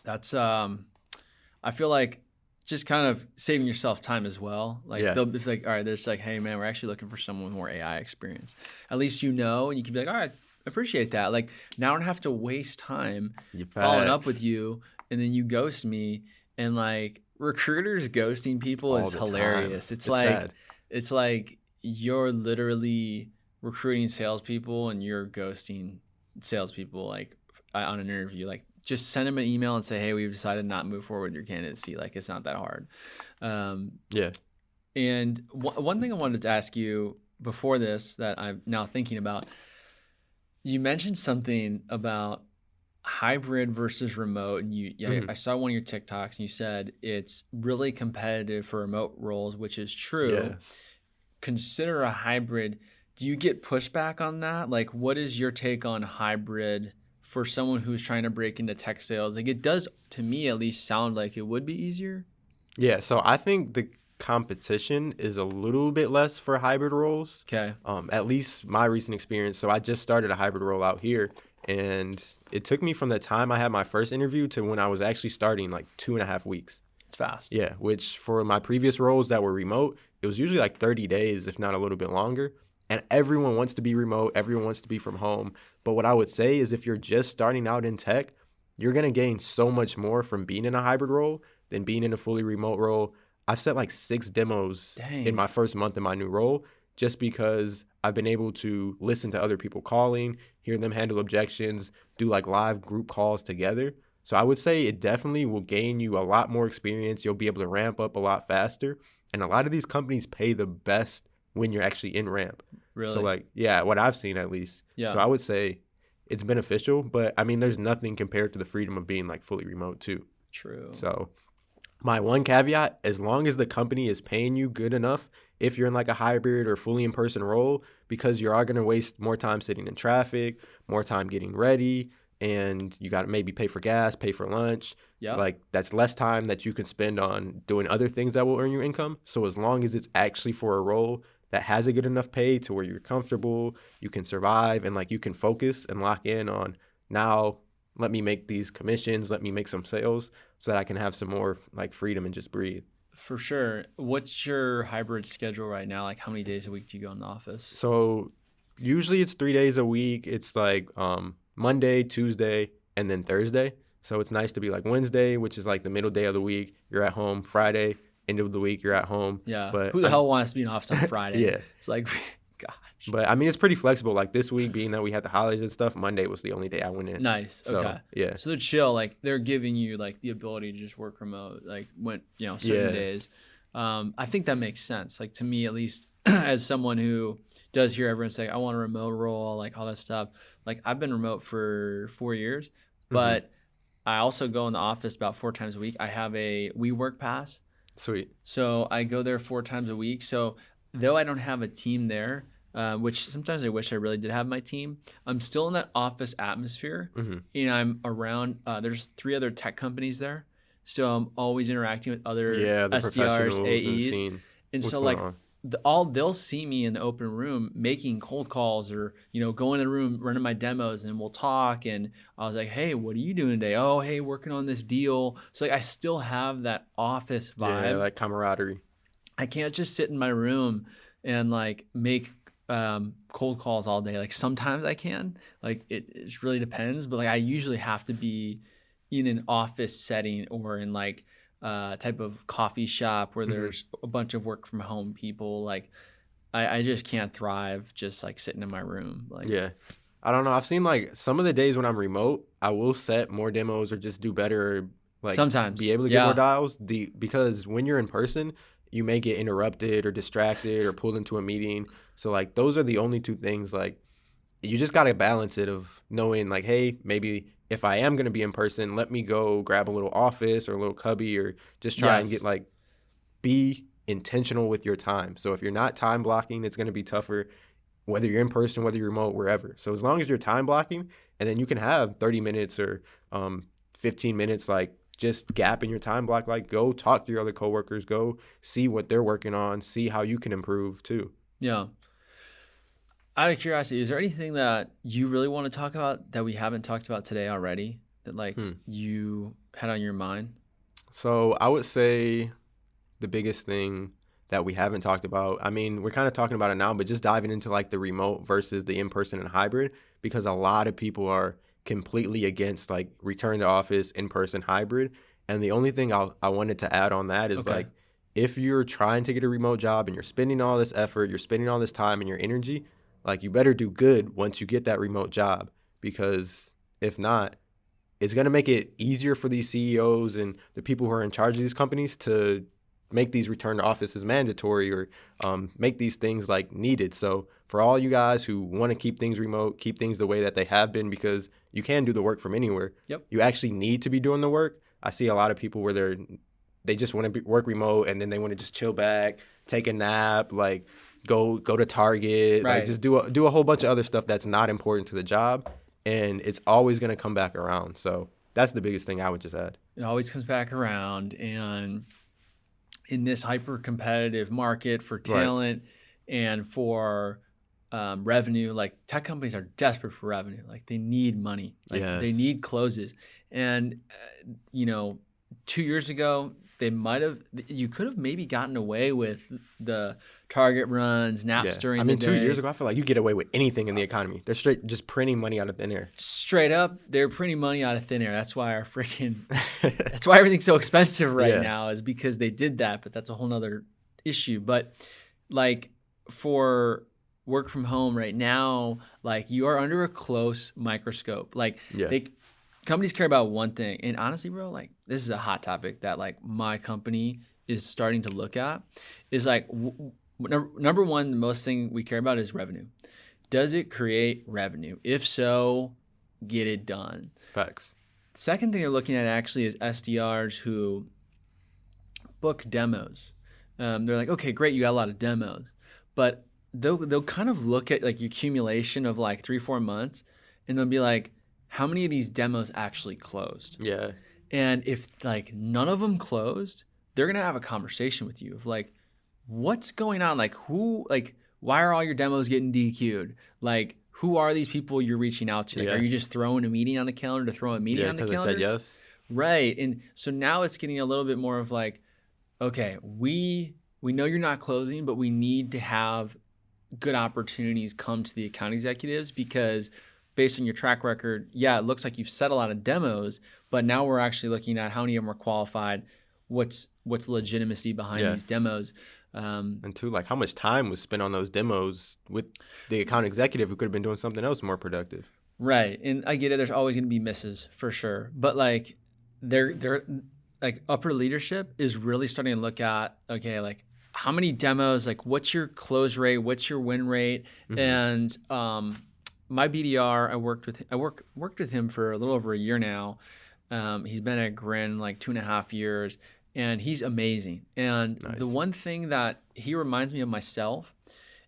That's I feel like just kind of saving yourself time as well. Like they'll be like, all right, they're just like, hey man, we're actually looking for someone with more AI experience. At least you know, and you can be like, all right, I appreciate that. Like now I don't have to waste time following up with you, and then you ghost me. And like recruiters ghosting people All is the hilarious. time. It's like sad. it's like you're literally recruiting salespeople and you're ghosting salespeople like on an interview. Like just send them an email and say, hey, we've decided not to move forward with your candidacy. Like it's not that hard. Yeah. And one thing I wanted to ask you before this that I'm now thinking about, you mentioned something about hybrid versus remote, and I saw one of your TikToks and you said it's really competitive for remote roles, which is true. Yes. Consider a hybrid. Do you get pushback on that? Like, what is your take on hybrid for someone who's trying to break into tech sales? Like, it does, to me at least, sound like it would be easier. Yeah, so I think the competition is a little bit less for hybrid roles. Okay. At least my recent experience. So I just started a hybrid role out here, and it took me from the time I had my first interview to when I was actually starting like 2.5 weeks. It's fast. Yeah, which for my previous roles that were remote, it was usually like 30 days, if not a little bit longer. And everyone wants to be remote. Everyone wants to be from home. But what I would say is if you're just starting out in tech, you're going to gain so much more from being in a hybrid role than being in a fully remote role. I've set like 6 demos in my first month in my new role just because I've been able to listen to other people calling, hear them handle objections, do like live group calls together. So I would say it definitely will gain you a lot more experience. You'll be able to ramp up a lot faster. And a lot of these companies pay the best when you're actually in ramp. Really? So like, yeah, what I've seen at least. Yeah. So I would say it's beneficial, but I mean, there's nothing compared to the freedom of being like fully remote too. True. So my one caveat, as long as the company is paying you good enough, if you're in like a hybrid or fully in-person role, because you are going to waste more time sitting in traffic, more time getting ready, and you got to maybe pay for gas, pay for lunch. Yeah. Like that's less time that you can spend on doing other things that will earn you income. So as long as it's actually for a role that has a good enough pay to where you're comfortable, you can survive, and like you can focus and lock in on now, let me make these commissions, let me make some sales so that I can have some more like freedom and just breathe. For sure. What's your hybrid schedule right now? Like how many days a week do you go in the office? So usually it's 3 days a week. It's like Monday, Tuesday, and then Thursday. So it's nice to be like Wednesday, which is like the middle day of the week. You're at home. Friday, end of the week, you're at home. Yeah. But Who the hell wants to be in office on Friday? Yeah. It's like, gosh. But I mean, it's pretty flexible. Like this week, being that we had the holidays and stuff, Monday was the only day I went in. Nice. So, Okay. yeah. So they're chill. Like they're giving you like the ability to just work remote, like when, certain days. I think that makes sense. Like to me, at least as someone who does hear everyone say, I want a remote role, like all that stuff. Like I've been remote for 4 years, but I also go in the office about 4 times a week. I have a WeWork pass. Sweet. So I go there 4 times a week. So though I don't have a team there, which sometimes I wish I really did have my team, I'm still in that office atmosphere. And I'm around, there's 3 other tech companies there. So I'm always interacting with other the SDRs, AEs. seeing And what's so going like on. they'll see me in the open room making cold calls or, go in the room, running my demos, and we'll talk. And I was like, hey, what are you doing today? Oh, hey, working on this deal. So like I still have that office vibe. Yeah, like camaraderie. I can't just sit in my room and like make cold calls all day. Like sometimes I can, like it really depends, but like I usually have to be in an office setting or in like type of coffee shop where there's a bunch of work from home people. Like I just can't thrive just like sitting in my room. Like Yeah. I don't know. I've seen like some of the days when I'm remote, I will set more demos or just do better. Like sometimes be able to get more dials. Because when you're in person, you may get interrupted or distracted or pulled into a meeting. So like those are the only 2 things. Like you just got to balance it of knowing like, hey, maybe if I am going to be in person, let me go grab a little office or a little cubby or just try and get like, be intentional with your time. So if you're not time blocking, it's going to be tougher, whether you're in person, whether you're remote, wherever. So as long as you're time blocking, and then you can have 30 minutes or 15 minutes, like just gap in your time block, like go talk to your other coworkers, go see what they're working on, see how you can improve too. Yeah. Out of curiosity, is there anything that you really want to talk about that we haven't talked about today already that like you had on your mind? So I would say the biggest thing that we haven't talked about, I mean, we're kind of talking about it now, but just diving into like the remote versus the in-person and hybrid, because a lot of people are completely against like return to office, in-person, hybrid. And the only thing I wanted to add on that is like, if you're trying to get a remote job and you're spending all this effort, you're spending all this time and your energy, like you better do good once you get that remote job, because if not, it's going to make it easier for these CEOs and the people who are in charge of these companies to make these return to offices mandatory or make these things like needed. So for all you guys who want to keep things remote, keep things the way that they have been, because you can do the work from anywhere. Yep. You actually need to be doing the work. I see a lot of people where they just want to work remote and then they want to just chill back, take a nap, like go to Target, like just do a whole bunch of other stuff that's not important to the job, and it's always going to come back around. So that's the biggest thing I would just add. It always comes back around, and in this hyper competitive market for talent and for revenue, like tech companies are desperate for revenue. Like they need money, like they need closes. And 2 years ago, you could have maybe gotten away with the Target runs, naps during the day. 2 years ago, I feel like you get away with anything in the economy. They're straight just printing money out of thin air. Straight up, they're printing money out of thin air. That's why that's why everything's so expensive right now, is because they did that. But that's a whole nother issue. But like for work from home right now, like you are under a close microscope. Like companies care about one thing. And honestly, bro, like this is a hot topic that like my company is starting to look at, is like number one, the most thing we care about is revenue. Does it create revenue? If so, get it done. Facts. Second thing they're looking at actually is SDRs who book demos. They're like, okay, great, you got a lot of demos, but they'll kind of look at like your accumulation of like 3-4 months, and they'll be like, how many of these demos actually closed? Yeah. And if like none of them closed, they're going to have a conversation with you of like, what's going on? Like why are all your demos getting DQ'd? Like, who are these people you're reaching out to? Like, Yeah. are you just throwing a meeting on the calendar to throw a meeting Yeah, on the because they calendar? said yes. Right. And so now it's getting a little bit more of like, okay, we know you're not closing, but we need to have good opportunities come to the account executives because based on your track record, yeah, it looks like you've set a lot of demos, but now we're actually looking at how many of them are qualified, what's legitimacy behind these demos. And two, like how much time was spent on those demos with the account executive who could have been doing something else more productive. Right. And I get it. There's always going to be misses for sure. But like they're like upper leadership is really starting to look at, okay, like how many demos, like what's your close rate? What's your win rate? Mm-hmm. And my BDR, I worked with him for a little over a year now. He's been at Grin like 2.5 years. And he's amazing. And the one thing that he reminds me of myself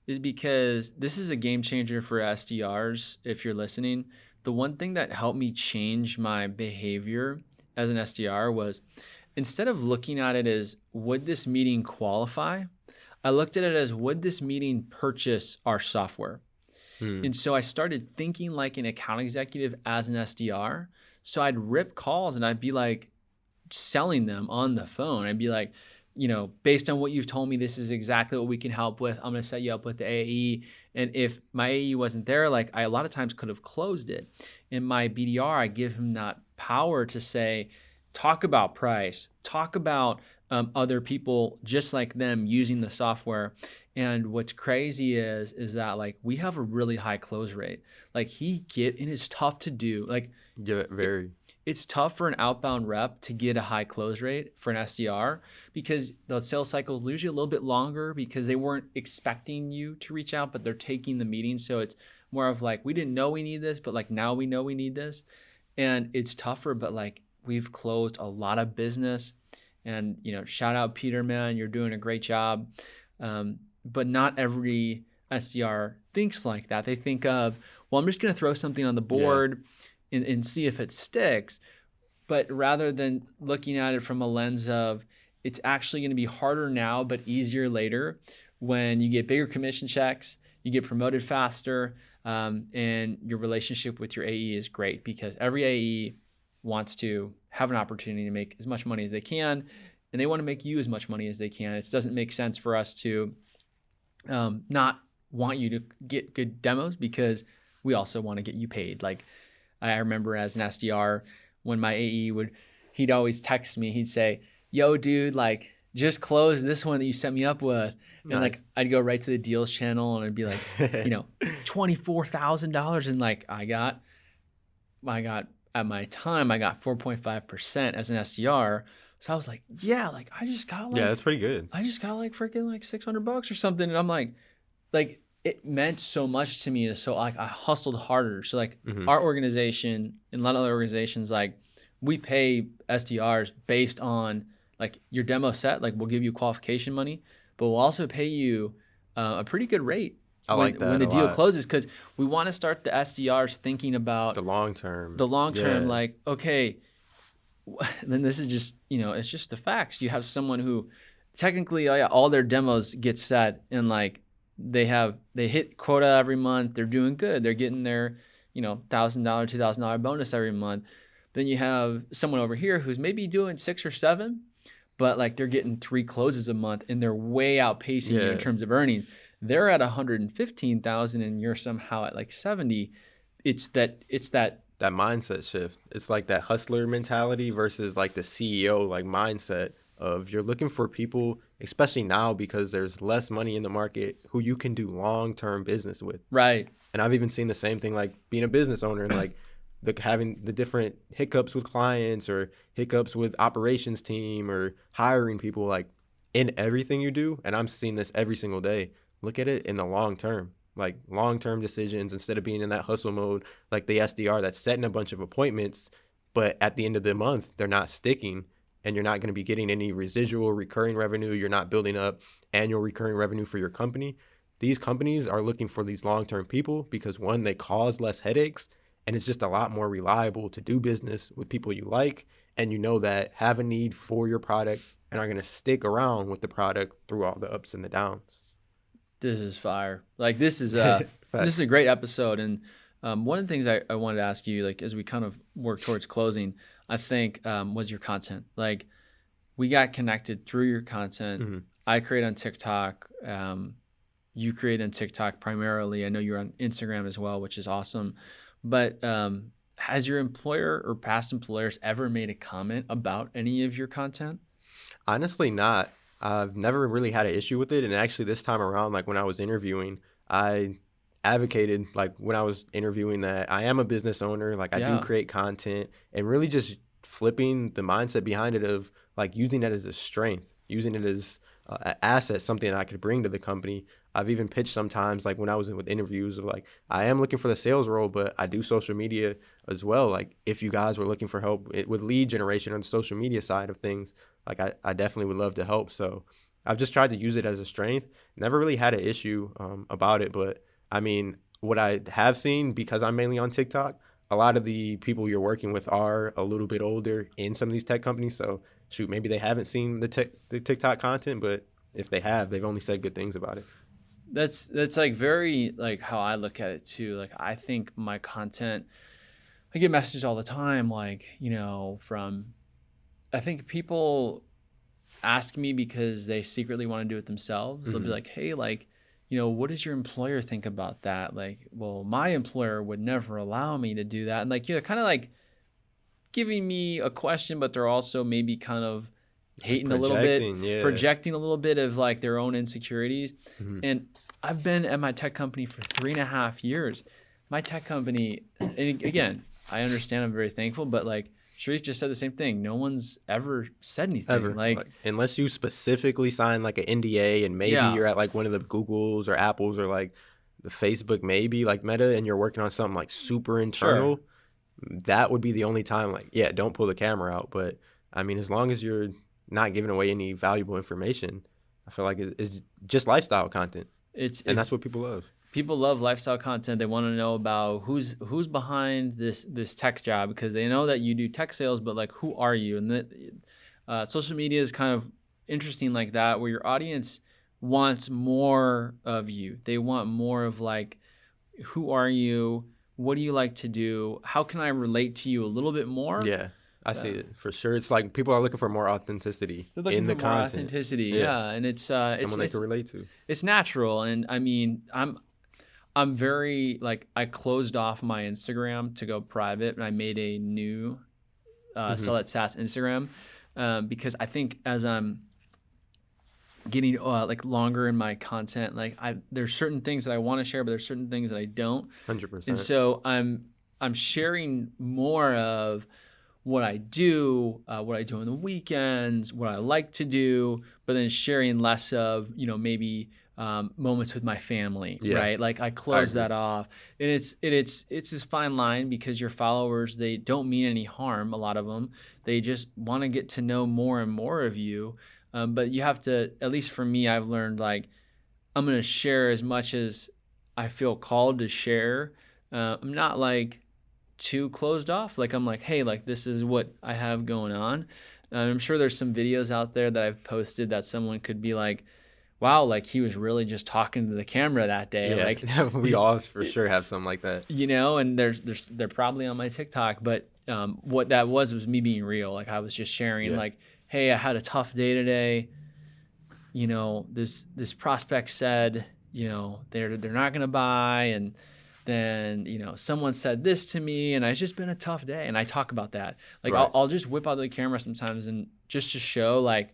is because this is a game changer for SDRs, if you're listening. The one thing that helped me change my behavior as an SDR was instead of looking at it as, would this meeting qualify? I looked at it as, would this meeting purchase our software? And so I started thinking like an account executive as an SDR. So I'd rip calls and I'd be like, selling them on the phone. I'd be like, based on what you've told me, this is exactly what we can help with. I'm going to set you up with the AE. And if my AE wasn't there, like I a lot of times could have closed it. In my BDR, I give him that power to say, talk about price, talk about other people just like them using the software. And what's crazy is that like we have a really high close rate. Like and it's tough to do. Like very. It's tough for an outbound rep to get a high close rate for an SDR because the sales cycle is usually a little bit longer because they weren't expecting you to reach out, but they're taking the meeting. So it's more of like, we didn't know we need this, but like now we know we need this. And it's tougher, but like we've closed a lot of business and, shout out Peter, man, you're doing a great job. But not every SDR thinks like that. They think of, well, I'm just going to throw something on the board and see if it sticks. But rather than looking at it from a lens of it's actually going to be harder now, but easier later when you get bigger commission checks, you get promoted faster, and your relationship with your AE is great because every AE wants to have an opportunity to make as much money as they can, and they want to make you as much money as they can. It doesn't make sense for us to not want you to get good demos because we also want to get you paid. Like I remember as an SDR, when my AE he'd always text me, he'd say, yo, dude, like just close this one that you set me up with. And like, I'd go right to the deals channel and I'd be like, $24,000. And like, I got at my time, I got 4.5% as an SDR. So I was like, yeah, like I just got like, that's pretty good. I just got like freaking like $600 or something. And I'm like, it meant so much to me. So like I hustled harder. So like our organization and a lot of other organizations, like we pay SDRs based on like your demo set, like we'll give you qualification money, but we'll also pay you a pretty good rate when the deal closes, because we want to start the SDRs thinking about the long term. Like, okay, then this is just, it's just the facts. You have someone who technically all their demos get set and like they hit quota every month. They're doing good. They're getting their, $1,000, $2,000 bonus every month. Then you have someone over here who's maybe doing 6 or 7, but like they're getting 3 closes a month and they're way outpacing you in terms of earnings. They're at 115,000 and you're somehow at like 70. It's that mindset shift. It's like that hustler mentality versus like the CEO like mindset of you're looking for people, especially now because there's less money in the market, who you can do long-term business with. Right. And I've even seen the same thing like being a business owner and like having the different hiccups with clients or hiccups with operations team or hiring people, like in everything you do. And I'm seeing this every single day. Look at it in the long term, like long-term decisions instead of being in that hustle mode, like the SDR that's setting a bunch of appointments, but at the end of the month, they're not sticking and you're not going to be getting any residual recurring revenue. You're not building up annual recurring revenue for your company. These companies are looking for these long-term people because, one, they cause less headaches, And it's just a lot more reliable to do business with people you like and you know that have a need for your product and are going to stick around with the product through all the ups and the downs. This is fire. Like this is a great episode. And one of the things I wanted to ask you, like as we kind of work towards closing, I think was your content. Like we got connected through your content. Mm-hmm. I create on TikTok. You create on TikTok primarily. I know you're on Instagram as well, which is awesome. But has your employer or past employers ever made a comment about any of your content? Honestly, not. I've never really had an issue with it. And actually this time around, like when I was interviewing, I advocated, like when I was interviewing, that I am a business owner, like I do create content, and really just flipping the mindset behind it of like using that as a strength, using it as an asset, something that I could bring to the company. I've even pitched sometimes, like when I was with interviews, of like, I am looking for the sales role, but I do social media as well. Like if you guys were looking for help with lead generation on the social media side of things, like I definitely would love to help. So I've just tried to use it as a strength. Never really had an issue about it. But I mean, what I have seen, because I'm mainly on TikTok, a lot of the people you're working with are a little bit older in some of these tech companies. So shoot, maybe they haven't seen the TikTok content, but if they have, they've only said good things about it. That's like very like how I look at it too. Like I think my content, I get messages all the time, like, you know, from, I think people ask me because they secretly want to do it themselves. Mm-hmm. They'll be like, hey, like, you know, what does your employer think about that? Like, well, my employer would never allow me to do that. And like, you know, kind of like giving me a question, but they're also maybe kind of hating a little bit, projecting a little bit of like their own insecurities. Mm-hmm. And I've been at my tech company for 3.5 years. My tech company, and again, I understand, I'm very thankful, but like Sharif just said the same thing. No one's ever said anything. Ever. Like unless you specifically sign like an NDA and maybe you're at like one of the Googles or Apples or like the Facebook, maybe like Meta, and you're working on something like super internal, that would be the only time, like, yeah, don't pull the camera out. But I mean, as long as you're not giving away any valuable information, I feel like it's just lifestyle content. That's what people love. People love lifestyle content. They want to know about who's behind this tech job, because they know that you do tech sales, but like, who are you? And social media is kind of interesting like that, where your audience wants more of you. They want more of like, who are you? What do you like to do? How can I relate to you a little bit more? Yeah. I see it for sure. It's like people are looking for more authenticity in the content. Authenticity, yeah, and it's someone they can relate to. It's natural, and I mean, I'm very like, I closed off my Instagram to go private, and I made a new Sell at SAAS Instagram because I think as I'm getting like longer in my content, like there's certain things that I want to share, but there's certain things that I don't. 100%. And so I'm sharing more of what I do on the weekends, what I like to do, but then sharing less of, you know, maybe moments with my family, right? Like I close that off, and it's this fine line, because your followers, they don't mean any harm. A lot of them, they just want to get to know more and more of you. But you have to, at least for me, I've learned like I'm going to share as much as I feel called to share. I'm not like too closed off. Like I'm like, hey, like this is what I have going on. I'm sure there's some videos out there that I've posted that someone could be like, wow, like he was really just talking to the camera that day. Yeah. Like we all for sure have something like that. You know, and they're probably on my TikTok, but what that was me being real. Like I was just sharing like, hey, I had a tough day today. You know, this prospect said, you know, they're not gonna buy, and then, you know, someone said this to me, and it's just been a tough day. And I talk about that. Like I'll just whip out the camera sometimes, and just to show like,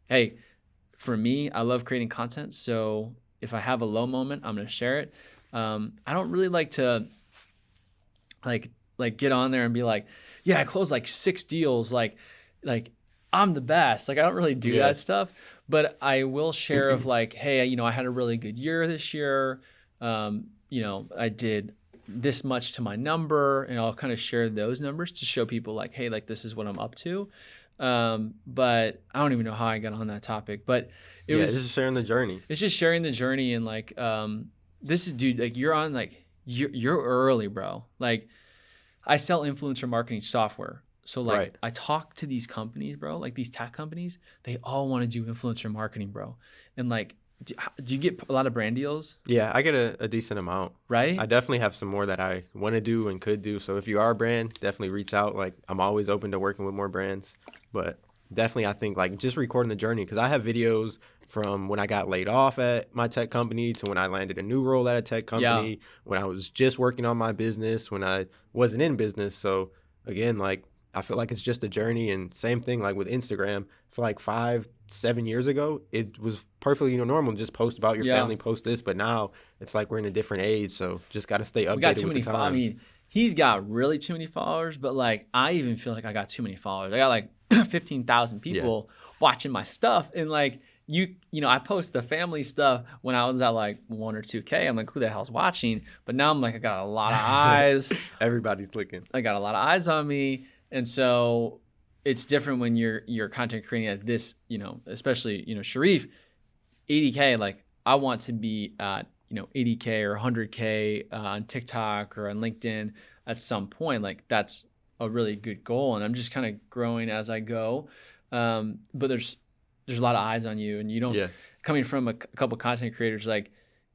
hey, for me, I love creating content. So if I have a low moment, I'm going to share it. I don't really like to like get on there and be like, yeah, I closed like 6 deals. Like I'm the best. Like I don't really do that stuff, but I will share of like, hey, you know, I had a really good year this year. You know, I did this much to my number, and I'll kind of share those numbers to show people like, hey, like this is what I'm up to. But I don't even know how I got on that topic, but it's just sharing the journey. It's just sharing the journey. And like, this is, dude, like you're on, like you're early, bro. Like I sell influencer marketing software. So like Right. I talk to these companies, bro, like these tech companies, they all want to do influencer marketing, bro. And like, do you get a lot of brand deals, Yeah, I get a decent amount. I right? definitely have some more that I want to do and could do. So if you are a brand, definitely reach out. Like I'm always open to working with more brands. But definitely I think like just recording the journey because I have videos from when I got laid off at my tech company to when I landed a new role at a tech Yeah. company, when I was just working on my business, when I wasn't in business. So again, like I feel like it's just a journey and same thing like with Instagram. For like 5, 7 years ago, it was perfectly normal to just post about your Yeah. family, post this, but now it's like we're in a different age, so just got to stay We got updated too with the many I times. mean, he's got really too many followers, but like I even feel like I got too many followers. I got like 15,000 Yeah. people watching my stuff and like you know, I post the family stuff when I was at like 1 or 2K. I'm like, who the hell's watching? But now I'm like, I got a lot of eyes. Everybody's looking. I got a lot of eyes on me. And so it's different when you're content creating at this, you know, especially, you know, Sharif, 80K, like I want to be at, you know, 80K or 100K on TikTok or on LinkedIn at some point. Like that's a really good goal. And I'm just kind of growing as I go. But there's a lot of eyes on you and you don't, Yeah. coming from a couple content creators, like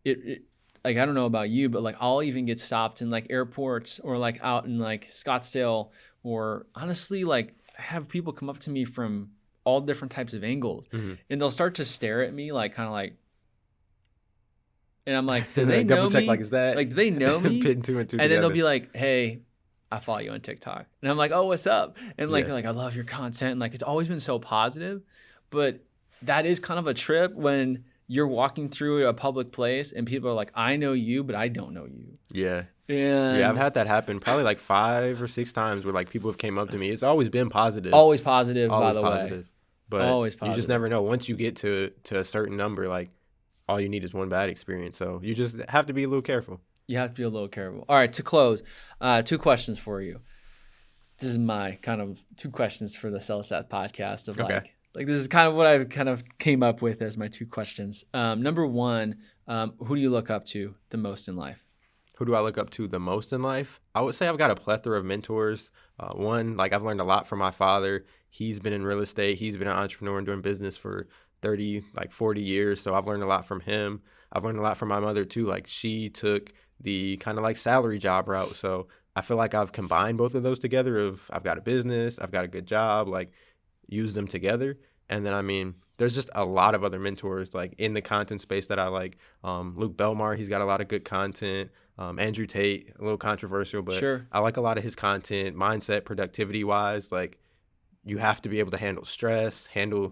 it like I don't know about you, but like I'll even get stopped in like airports or like out in like Scottsdale or honestly like have people come up to me from all different types of angles and they'll start to stare at me like kind of like, and I'm like, do they Double know check me? like is that Like, do they know me? putting two and two And then they'll together. be like, hey, I follow you on TikTok. And I'm like, oh, what's up? And like, Yeah. they're like, I love your content. And like, it's always been so positive. But that is kind of a trip when you're walking through a public place and people are like, I know you, but I don't know you. Yeah. Yeah, I've And had that happen probably like 5 or 6 times where like people have came up to me. It's always been positive. always positive, by Always the way. positive. But Always you just positive. never know. Once you get to a certain number, like all you need is one bad experience. So you just have to be a little careful. You have to be a little careful. All right, to close, 2 questions for you. This is my kind of 2 questions for the SAAS podcast of Okay. like this is kind of what I kind of came up with as my 2 questions. Number one, who do you look up to the most in life? Who do I look up to the most in life? I would say I've got a plethora of mentors. One, like I've learned a lot from my father. He's been in real estate. He's been an entrepreneur and doing business for 30, like 40 years. So I've learned a lot from him. I've learned a lot from my mother too. Like she took the kind of like salary job route. So I feel like I've combined both of those together of I've got a business, I've got a good job, like use them together. And then, I mean, there's just a lot of other mentors like in the content space that I like. Luke Belmar, he's got a lot of good content. Andrew Tate, a little controversial, but Sure. I like a lot of his content, mindset, productivity wise. Like you have to be able to handle stress,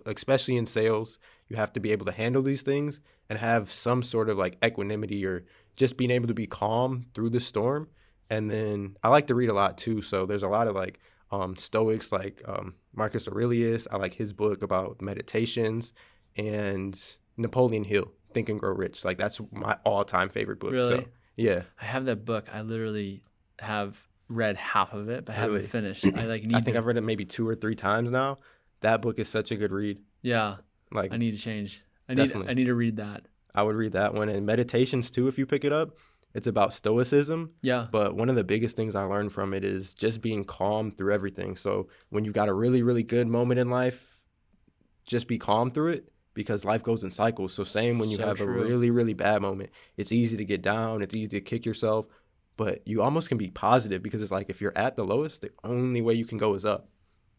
especially in sales, you have to be able to handle these things and have some sort of like equanimity or just being able to be calm through the storm. And then I like to read a lot too. So there's a lot of like Stoics like Marcus Aurelius. I like his book about meditations and Napoleon Hill, Think and Grow Rich. Like that's my all-time favorite book. Really? So yeah, I have that book. I literally have read half of it, but I haven't really. finished. I like I need think to. I've read it maybe 2 or 3 times now. That book is such a good read. Yeah, Like I need to change. definitely. I need to read that. I would read that one. And meditations too, if you pick it up. It's about stoicism. Yeah. But one of the biggest things I learned from it is just being calm through everything. So when you got a really, really good moment in life, just be calm through it because life goes in cycles. So same when you So have a true. really, really bad moment, it's easy to get down. It's easy to kick yourself. But you almost can be positive because it's like if you're at the lowest, the only way you can go is up.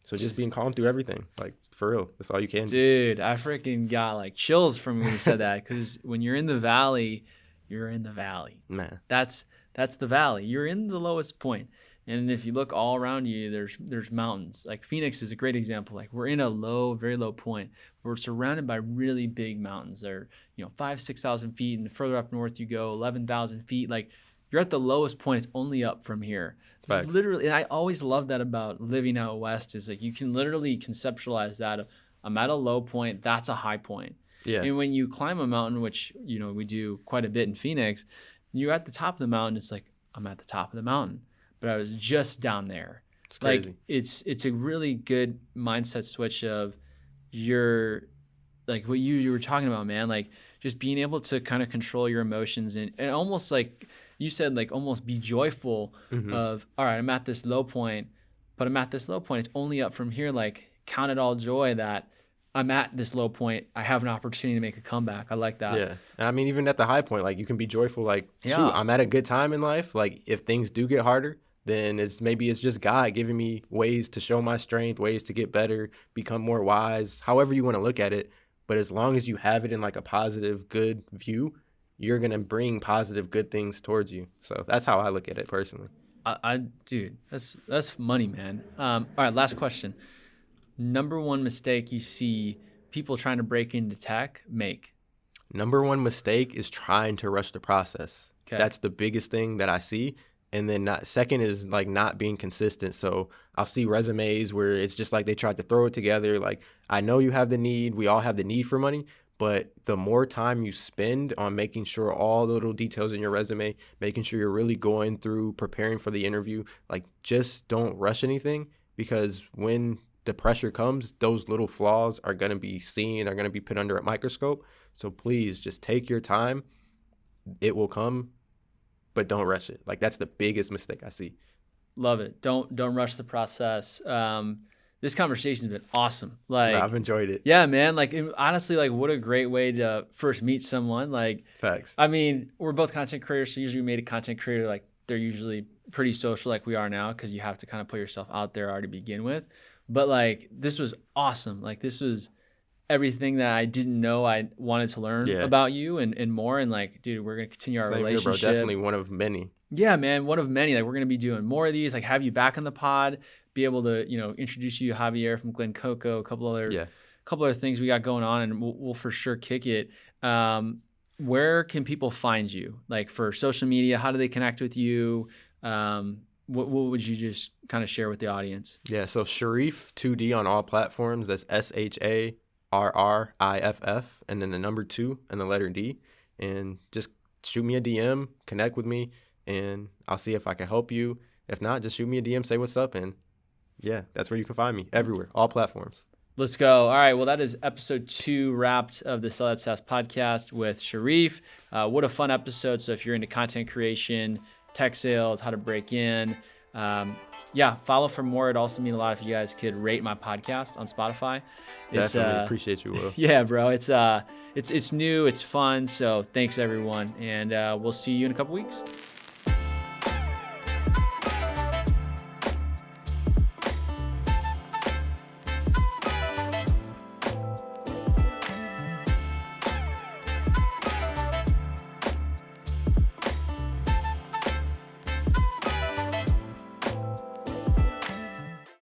So just being calm through everything, like for real, that's all you can do. Dude, I freaking got like chills from when you said that because when you're in the valley, you're in the valley. Man, That's the valley. You're in the lowest point. And if you look all around you, there's mountains. Like Phoenix is a great example. Like we're in a low, very low point. We're surrounded by really big mountains. They're 5,000, 6,000 feet, and the further up north you go, 11,000 feet. Like you're at the lowest point. It's only up from here. There's facts. literally, and I always love that about living out west is like you can literally conceptualize that. I'm at a low point. That's a high point. Yeah, And when you climb a mountain, which we do quite a bit in Phoenix, you're at the top of the mountain. It's like I'm at the top of the mountain, but I was just down there. it's crazy. Like it's a really good mindset switch of your like what you were talking about, man. Like just being able to kind of control your emotions and almost like you said like almost be joyful of, all right, I'm at this low point, but I'm at this low point. It's only up from here. Like count it all joy that I'm at this low point. I have an opportunity to make a comeback. I like that. Yeah. And I mean, even at the high point, like you can be joyful, like, Yeah. shoot, I'm at a good time in life. Like if things do get harder, then maybe it's just God giving me ways to show my strength, ways to get better, become more wise, however you want to look at it. But as long as you have it in like a positive, good view, you're going to bring positive, good things towards you. So that's how I look at it personally. Dude, that's money, man. All right, last question. Number one mistake you see people trying to break into tech make? Number one mistake is trying to rush the process. Okay. That's the biggest thing that I see. And then second is like not being consistent. So I'll see resumes where it's just like they tried to throw it together. Like, I know you have the need. We all have the need for money. But the more time you spend on making sure all the little details in your resume, making sure you're really going through preparing for the interview, like just don't rush anything, because when the pressure comes, those little flaws are going to be seen, are going to be put under a microscope. So please just take your time. It will come, but don't rush it. Like that's the biggest mistake I see. Love it. Don't rush the process. This conversation's been awesome. Like I've enjoyed it. Yeah, man. Like honestly, like what a great way to first meet someone. Like Facts. I mean, we're both content creators, so usually we made a content creator, like they're usually pretty social like we are now, because you have to kind of put yourself out there already to begin with. But like this was awesome. Like this was everything that I didn't know I wanted to learn about you and more. And like, dude, we're going to continue our relationship. Here, bro. Definitely one of many. Yeah, man. One of many. Like we're going to be doing more of these, like have you back on the pod, be able to, introduce you to Javier from Glen Coco, a couple other things we got going on, and we'll for sure kick it. Where can people find you? Like for social media, how do they connect with you? What would you just kind of share with the audience? Yeah. So Sharif 2D on all platforms. That's SHARRIFF, and then the number 2 and the letter D, and just shoot me a DM, connect with me, and I'll see if I can help you. If not, just shoot me a DM, say what's up, and yeah, that's where you can find me, everywhere, all platforms. Let's go. All right, well, that is episode 2 wrapped of the Sell That SaaS podcast with Sharif. What a fun episode. So if you're into content creation, tech sales, how to break in, follow for more. It'd also mean a lot if you guys could rate my podcast on Spotify. Definitely appreciate you, Will. Yeah, bro. It's new, it's fun. So thanks everyone, and we'll see you in a couple weeks.